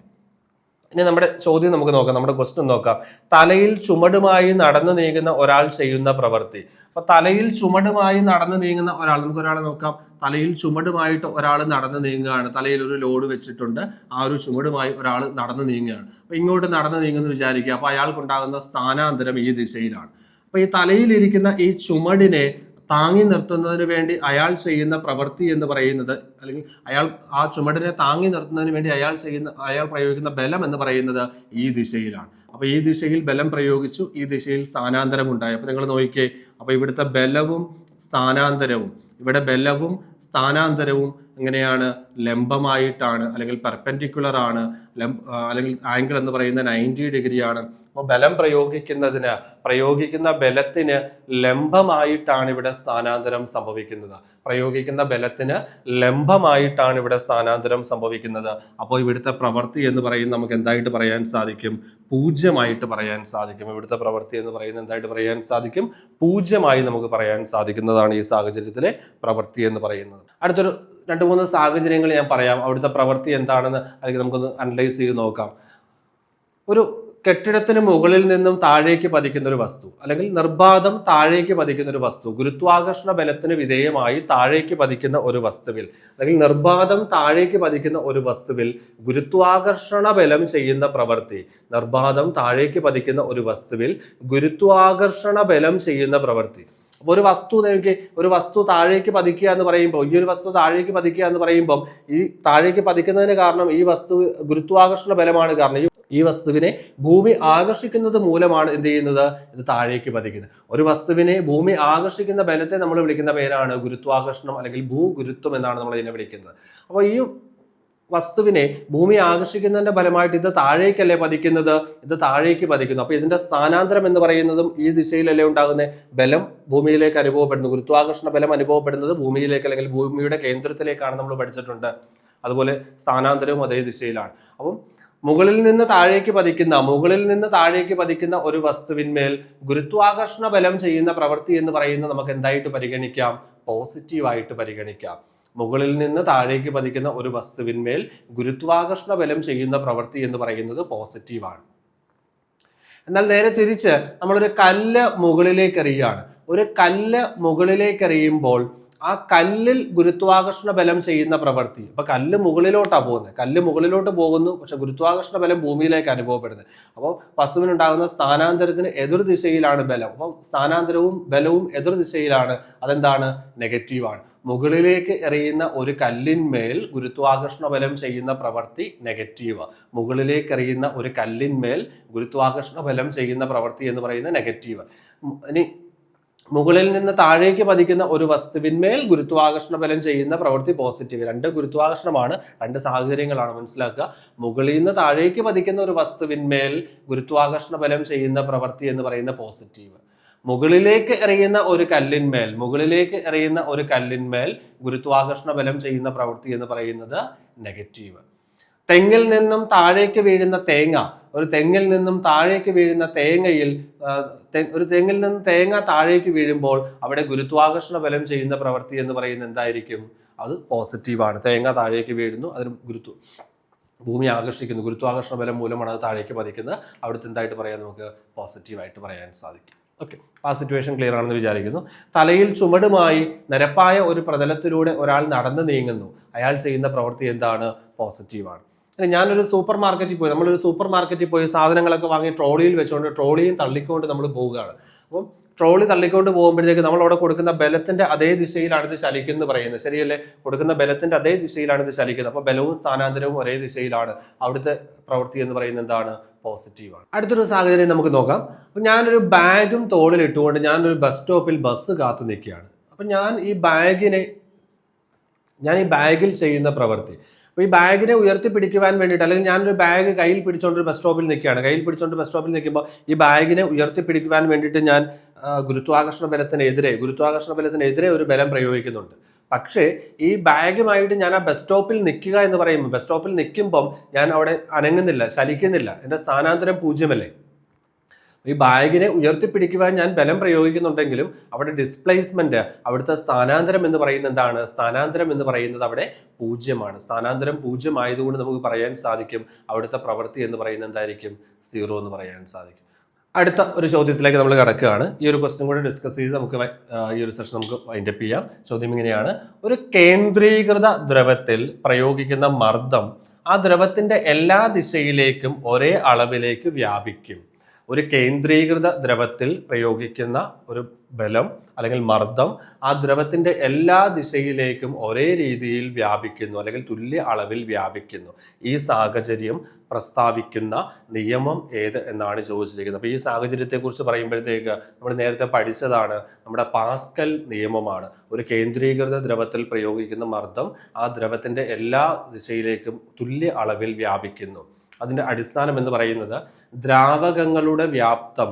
ഇനി നമ്മുടെ ചോദ്യം നമുക്ക് നോക്കാം, നമ്മുടെ ക്വസ്റ്റ്യൻ നോക്കാം. തലയിൽ ചുമടുമായി നടന്നു നീങ്ങുന്ന ഒരാൾ ചെയ്യുന്ന പ്രവൃത്തി. അപ്പൊ തലയിൽ ചുമടുമായി നടന്നു നീങ്ങുന്ന ഒരാൾ, നമുക്ക് ഒരാളെ നോക്കാം. തലയിൽ ചുമടുമായിട്ട് ഒരാൾ നടന്നു നീങ്ങുകയാണ്. തലയിൽ ഒരു ലോഡ് വെച്ചിട്ടുണ്ട്. ആ ഒരു ചുമടുമായി ഒരാൾ നടന്നു നീങ്ങുകയാണ്. അപ്പൊ ഇങ്ങോട്ട് നടന്നു നീങ്ങുന്നു വിചാരിക്കുക. അപ്പൊ അയാൾക്കുണ്ടാകുന്ന സ്ഥാനാന്തരം ഈ ദിശയിലാണ്. അപ്പൊ ഈ തലയിലിരിക്കുന്ന ഈ ചുമടിനെ താങ്ങി നിർത്തുന്നതിന് വേണ്ടി അയാൾ ചെയ്യുന്ന പ്രവൃത്തി എന്ന് പറയുന്നത്, അല്ലെങ്കിൽ ആ ചുമടിനെ താങ്ങി നിർത്തുന്നതിന് വേണ്ടി അയാൾ പ്രയോഗിക്കുന്ന ബലം എന്ന് പറയുന്നത് ഈ ദിശയിലാണ്. അപ്പൊ ഈ ദിശയിൽ ബലം പ്രയോഗിച്ചു, ഈ ദിശയിൽ സ്ഥാനാന്തരം ഉണ്ടായി. അപ്പൊ നിങ്ങൾ നോക്കിക്കേ, അപ്പൊ ഇവിടുത്തെ ബലവും സ്ഥാനാന്തരവും എങ്ങനെയാണ്? ലംബമായിട്ടാണ്, അല്ലെങ്കിൽ പെർപെൻഡിക്കുലർ ആണ്, അല്ലെങ്കിൽ ആംഗിൾ എന്ന് പറയുന്നത് 90 ഡിഗ്രി ആണ്. അപ്പോൾ ബലം പ്രയോഗിക്കുന്ന ബലത്തിന് ലംബമായിട്ടാണ് ഇവിടെ സ്ഥാനാന്തരം സംഭവിക്കുന്നത്. അപ്പോൾ ഇവിടുത്തെ പ്രവൃത്തി എന്ന് പറയുന്നത് നമുക്ക് എന്തായിട്ട് പറയാൻ സാധിക്കും? 0 ആയിട്ട് പറയാൻ സാധിക്കും. ഇവിടുത്തെ പ്രവൃത്തി എന്ന് പറയുന്നത് എന്തായിട്ട് പറയാൻ സാധിക്കും? 0 ആയി നമുക്ക് പറയാൻ സാധിക്കുന്നതാണ് ഈ സാഹചര്യത്തിലെ പ്രവൃത്തി എന്ന് പറയുന്നത്. അടുത്തൊരു 2-3 സാഹചര്യങ്ങൾ ഞാൻ പറയാം. അവിടുത്തെ പ്രവൃത്തി എന്താണെന്ന് അല്ലെങ്കിൽ നമുക്കൊന്ന് അനലൈസ് ചെയ്ത് നോക്കാം. ഒരു കെട്ടിടത്തിന് മുകളിൽ നിന്നും താഴേക്ക് പതിക്കുന്ന ഒരു വസ്തു, അല്ലെങ്കിൽ നിർബാധം താഴേക്ക് പതിക്കുന്ന ഒരു വസ്തു, ഗുരുത്വാകർഷണ ബലത്തിന് വിധേയമായി താഴേക്ക് പതിക്കുന്ന ഒരു വസ്തുവിൽ, അല്ലെങ്കിൽ നിർബാധം താഴേക്ക് പതിക്കുന്ന ഒരു വസ്തുവിൽ ഗുരുത്വാകർഷണ ബലം ചെയ്യുന്ന പ്രവൃത്തി, ഒരു വസ്തു താഴേക്ക് പതിക്കുക എന്ന് പറയുമ്പോൾ, ഈ താഴേക്ക് പതിക്കുക എന്ന് പറയുമ്പോൾ ഈ താഴേക്ക് പതിക്കുന്നതിന് കാരണം ഈ വസ്തു ഗുരുത്വാകർഷണ ബലമാണ് കാരണം. ഈ വസ്തുവിനെ ഭൂമി ആകർഷിക്കുന്നത് മൂലമാണ് എന്ത് ചെയ്യുന്നത്, ഇത് താഴേക്ക് പതിക്കുന്നത്. ഒരു വസ്തുവിനെ ഭൂമി ആകർഷിക്കുന്ന ബലത്തെ നമ്മൾ വിളിക്കുന്ന പേരാണ് ഗുരുത്വാകർഷണം അല്ലെങ്കിൽ ഭൂഗുരുത്വം എന്നാണ് നമ്മൾ ഇതിനെ വിളിക്കുന്നത്. അപ്പോൾ ഈ വസ്തുവിനെ ഭൂമി ആകർഷിക്കുന്നതിന്റെ ഫലമായിട്ട് ഇത് താഴേക്കല്ലേ പതിക്കുന്നത്, ഇത് താഴേക്ക് പതിക്കുന്നു. അപ്പൊ ഇതിന്റെ സ്ഥാനാന്തരം എന്ന് പറയുന്നതും ഈ ദിശയിലല്ലേ ഉണ്ടാകുന്നത്. ബലം ഭൂമിയിലേക്ക് അനുഭവപ്പെടുന്നു, ഗുരുത്വാകർഷണ ബലം അനുഭവപ്പെടുന്നത് ഭൂമിയിലേക്ക് അല്ലെങ്കിൽ ഭൂമിയുടെ കേന്ദ്രത്തിലേക്കാണ് നമ്മൾ പഠിച്ചിട്ടുണ്ട്. അതുപോലെ സ്ഥാനാന്തരവും അതേ ദിശയിലാണ്. അപ്പം മുകളിൽ നിന്ന് താഴേക്ക് പതിക്കുന്ന ഒരു വസ്തുവിന്മേൽ ഗുരുത്വാകർഷണ ബലം ചെയ്യുന്ന പ്രവൃത്തി എന്ന് പറയുന്നത് നമുക്ക് എന്തായിട്ട് പരിഗണിക്കാം, പോസിറ്റീവായിട്ട് പരിഗണിക്കാം. മുകളിൽ നിന്ന് താഴേക്ക് പതിക്കുന്ന ഒരു വസ്തുവിന്മേൽ ഗുരുത്വാകർഷണ ബലം ചെയ്യുന്ന പ്രവൃത്തി എന്ന് പറയുന്നത് പോസിറ്റീവാണ്. എന്നാൽ നേരെ തിരിച്ച് നമ്മളൊരു കല്ല് മുകളിലേക്ക് എറിയുകയാണ്. ഒരു കല്ല് മുകളിലേക്ക് എറിയുമ്പോൾ ആ കല്ലിൽ ഗുരുത്വാകർഷണ ബലം ചെയ്യുന്ന പ്രവൃത്തി, അപ്പൊ കല്ല് മുകളിലോട്ടാണ് പോകുന്നത്, കല്ല് മുകളിലോട്ട് പോകുന്നു, പക്ഷെ ഗുരുത്വാകർഷണ ബലം ഭൂമിയിലേക്ക് അനുഭവപ്പെടുന്നത്. അപ്പോൾ വസ്തുവിനുണ്ടാകുന്ന സ്ഥാനാന്തരത്തിന് എതിർ ദിശയിലാണ് ബലം. അപ്പം സ്ഥാനാന്തരവും ബലവും എതിർ ദിശയിലാണ്. അതെന്താണ്, നെഗറ്റീവാണ്. മുകളിലേക്ക് എറിയുന്ന ഒരു കല്ലിന്മേൽ ഗുരുത്വാകർഷണ ബലം ചെയ്യുന്ന പ്രവൃത്തി നെഗറ്റീവ്. മുകളിലേക്ക് എറിയുന്ന ഒരു കല്ലിന്മേൽ ഗുരുത്വാകർഷണ ബലം ചെയ്യുന്ന പ്രവൃത്തി എന്ന് പറയുന്നത് നെഗറ്റീവ്. ഇനി മുകളിൽ നിന്ന് താഴേക്ക് പതിക്കുന്ന ഒരു വസ്തുവിന്മേൽ ഗുരുത്വാകർഷണ ബലം ചെയ്യുന്ന പ്രവൃത്തി പോസിറ്റീവ്. രണ്ട് ഗുരുത്വാകർഷണമാണ്, രണ്ട് സാഹചര്യങ്ങളാണ് മനസ്സിലാക്കുക. മുകളിൽ നിന്ന് താഴേക്ക് പതിക്കുന്ന ഒരു വസ്തുവിന്മേൽ ഗുരുത്വാകർഷണ ബലം ചെയ്യുന്ന പ്രവൃത്തി എന്ന് പറയുന്ന പോസിറ്റീവ്. മുകളിലേക്ക് എറിയുന്ന ഒരു കല്ലിന്മേൽ ഗുരുത്വാകർഷണ ബലം ചെയ്യുന്ന പ്രവൃത്തി എന്ന് പറയുന്നത് നെഗറ്റീവ്. തെങ്ങിൽ നിന്നും താഴേക്ക് വീഴുന്ന തേങ്ങ, ഒരു തെങ്ങിൽ നിന്നും തേങ്ങ താഴേക്ക് വീഴുമ്പോൾ അവിടെ ഗുരുത്വാകർഷണ ബലം ചെയ്യുന്ന പ്രവൃത്തി എന്ന് പറയുന്നത് എന്തായിരിക്കും, അത് പോസിറ്റീവാണ്. തേങ്ങ താഴേക്ക് വീഴുന്നു, അതിന് ഭൂമി ആകർഷിക്കുന്നു, ഗുരുത്വാകർഷണ ബലം മൂലമാണ് അത് താഴേക്ക് പതിക്കുന്നത്. അവിടുത്തെ എന്തായിട്ട് പറയാൻ നമുക്ക് പോസിറ്റീവായിട്ട് പറയാൻ സാധിക്കും. ഓക്കെ, ആ സിറ്റുവേഷൻ ക്ലിയർ ആണെന്ന് വിചാരിക്കുന്നു. തലയിൽ ചുമടുമായി നിരപ്പായ ഒരു പ്രതലത്തിലൂടെ ഒരാൾ നടന്നു നീങ്ങുന്നു. അയാൾ ചെയ്യുന്ന പ്രവൃത്തി എന്താണ്, പോസിറ്റീവാണ്. നമ്മളൊരു സൂപ്പർ മാർക്കറ്റിൽ പോയി സാധനങ്ങളൊക്കെ വാങ്ങി ട്രോളിയിൽ വെച്ചുകൊണ്ട് ട്രോളിയും തള്ളിക്കൊണ്ട് നമ്മൾ പോവുകയാണ്. അപ്പം ട്രോളി തള്ളിക്കൊണ്ട് പോകുമ്പോഴത്തേക്ക് നമ്മൾ അവിടെ കൊടുക്കുന്ന ബലത്തിന്റെ അതേ ദിശയിലാണ് ഇത് ചലിക്കുന്നത് പറയുന്നത്, ശരിയല്ലേ? കൊടുക്കുന്ന ബലത്തിന്റെ അതേ ദിശയിലാണ് ഇത് ചലിക്കുന്നത്. അപ്പൊ ബലവും സ്ഥാനാന്തരവും ഒരേ ദിശയിലാണ്. അവിടുത്തെ പ്രവൃത്തി എന്ന് പറയുന്നത് എന്താണ്, പോസിറ്റീവാണ്. അടുത്തൊരു സാഹചര്യം നമുക്ക് നോക്കാം. അപ്പൊ ഞാനൊരു ബാഗും തോളിൽ ഇട്ടുകൊണ്ട് ഞാനൊരു ബസ് സ്റ്റോപ്പിൽ ബസ് കാത്തു നിൽക്കുകയാണ്. അപ്പൊ ഞാൻ ഈ ബാഗിൽ ചെയ്യുന്ന പ്രവൃത്തി, അപ്പോൾ ഈ ബാഗിനെ ഉയർത്തിപ്പിടിക്കുവാൻ വേണ്ടിയിട്ട്, അല്ലെങ്കിൽ ഞാനൊരു ബാഗ് കയ്യിൽ പിടിച്ചുകൊണ്ട് ബസ് സ്റ്റോപ്പിൽ നിൽക്കുമ്പോൾ ഈ ബാഗിനെ ഉയർത്തിപ്പിടിക്കുവാൻ വേണ്ടിയിട്ട് ഞാൻ ഗുരുത്വാകർഷണ ബലത്തിനെതിരെ ഒരു ബലം പ്രയോഗിക്കുന്നുണ്ട്. പക്ഷേ ഈ ബാഗുമായിട്ട് ഞാൻ ആ ബസ് സ്റ്റോപ്പിൽ നിൽക്കുക എന്ന് പറയുമ്പോൾ, ബസ് സ്റ്റോപ്പിൽ നിൽക്കുമ്പം ഞാൻ അവിടെ അനങ്ങുന്നില്ല, ചലിക്കുന്നില്ല, എൻ്റെ സ്ഥാനാന്തരം 0 ഈ ബാഗിനെ ഉയർത്തിപ്പിടിക്കുവാൻ ഞാൻ ബലം പ്രയോഗിക്കുന്നുണ്ടെങ്കിലും അവിടെ ഡിസ്പ്ലേസ്മെന്റ്, അവിടുത്തെ സ്ഥാനാന്തരം എന്ന് പറയുന്നത് എന്താണ്, സ്ഥാനാന്തരം എന്ന് പറയുന്നത് അവിടെ 0ആണ്. സ്ഥാനാന്തരം 0 ആയതുകൊണ്ട് നമുക്ക് പറയാൻ സാധിക്കും അവിടുത്തെ പ്രവൃത്തി എന്ന് പറയുന്നത് എന്തായിരിക്കും, 0 എന്ന് പറയാൻ സാധിക്കും. അടുത്ത ഒരു ചോദ്യത്തിലേക്ക് നമ്മൾ കടക്കുകയാണ്. ഈ ഒരു ക്വസ്റ്റ്യൻ കൂടെ ഡിസ്കസ് ചെയ്ത് നമുക്ക് ഈ ഒരു സെഷൻ നമുക്ക് വൈൻഡപ്പ് ചെയ്യാം. ചോദ്യം ഇങ്ങനെയാണ്: ഒരു കേന്ദ്രീകൃത ദ്രവത്തിൽ പ്രയോഗിക്കുന്ന മർദ്ദം ആ ദ്രവത്തിന്റെ എല്ലാ ദിശയിലേക്കും ഒരേ അളവിലേക്ക് വ്യാപിക്കും. ഒരു കേന്ദ്രീകൃത ദ്രവത്തിൽ പ്രയോഗിക്കുന്ന ഒരു ബലം അല്ലെങ്കിൽ മർദ്ദം ആ ദ്രവത്തിന്റെ എല്ലാ ദിശയിലേക്കും ഒരേ രീതിയിൽ വ്യാപിക്കുന്നു അല്ലെങ്കിൽ തുല്യ അളവിൽ വ്യാപിക്കുന്നു. ഈ സാഹചര്യം പ്രസ്താവിക്കുന്ന നിയമം ഏത് എന്നാണ് ചോദിച്ചിരിക്കുന്നത്. അപ്പോൾ ഈ സാഹചര്യത്തെക്കുറിച്ച് പറയുമ്പോഴത്തേക്ക് നമ്മൾ നേരത്തെ പഠിച്ചതാണ്, നമ്മുടെ പാസ്കൽ നിയമമാണ്. ഒരു കേന്ദ്രീകൃത ദ്രവത്തിൽ പ്രയോഗിക്കുന്ന മർദ്ദം ആ ദ്രവത്തിന്റെ എല്ലാ ദിശയിലേക്കും തുല്യ അളവിൽ വ്യാപിക്കുന്നു. അതിന്റെ അടിസ്ഥാനം എന്ന് പറയുന്നത് ദ്രാവകങ്ങളുടെ വ്യാപ്തം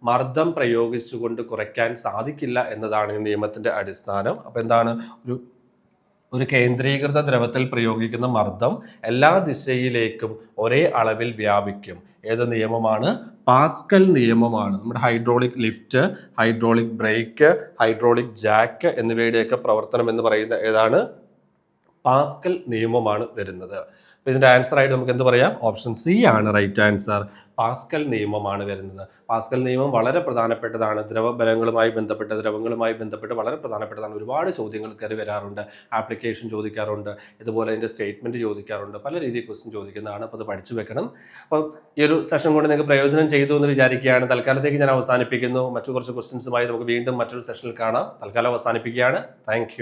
മർദ്ദം പ്രയോഗിച്ചുകൊണ്ട് കുറയ്ക്കാൻ സാധിക്കില്ല എന്നതാണ് ഈ നിയമത്തിന്റെ അടിസ്ഥാനം. അപ്പൊ എന്താണ്, ഒരു കേന്ദ്രീകൃത ദ്രവത്തിൽ പ്രയോഗിക്കുന്ന മർദ്ദം എല്ലാ ദിശയിലേക്കും ഒരേ അളവിൽ വ്യാപിക്കും. ഏത് നിയമമാണ്? പാസ്കൽ നിയമമാണ്. നമ്മുടെ hydraulic lift, hydraulic brake, hydraulic jack എന്നിവയുടെയൊക്കെ പ്രവർത്തനം എന്ന് പറയുന്നത് ഏതാണ്? പാസ്കൽ നിയമമാണ് വരുന്നത്. ഇതിന്റെ ആൻസർ ആയിട്ട് നമുക്ക് എന്ത് പറയാം? ഓപ്ഷൻ സി ആണ് റൈറ്റ് ആൻസർ. പാസ്കൽ നിയമമാണ് വരുന്നത്. പാസ്കൽ നിയമം വളരെ പ്രധാനപ്പെട്ടതാണ്. ദ്രവങ്ങളുമായി ബന്ധപ്പെട്ട് വളരെ പ്രധാനപ്പെട്ടതാണ്. ഒരുപാട് ചോദ്യങ്ങൾ കയറി വരാറുണ്ട്, ആപ്ലിക്കേഷൻ ചോദിക്കാറുണ്ട്, ഇതുപോലെ അതിന്റെ സ്റ്റേറ്റ്മെന്റ് ചോദിക്കാറുണ്ട്, പല രീതിയിൽ ക്വസ്റ്റ്യൻ ചോദിക്കുന്നതാണ്. അപ്പോൾ അത് പഠിച്ചു വെക്കണം. അപ്പം ഈ ഒരു സെഷൻ കൊണ്ട് നിങ്ങൾക്ക് പ്രയോജനം ചെയ്തു എന്ന് വിചാരിക്കുകയാണ്. തൽക്കാലത്തേക്ക് ഞാൻ അവസാനിപ്പിക്കുന്നു. മറ്റു കുറച്ച് ക്വസ്റ്റ്യൻസുമായി നമുക്ക് വീണ്ടും മറ്റൊരു സെഷനിൽ കാണാം. തൽക്കാലം അവസാനിപ്പിക്കുകയാണ്. താങ്ക്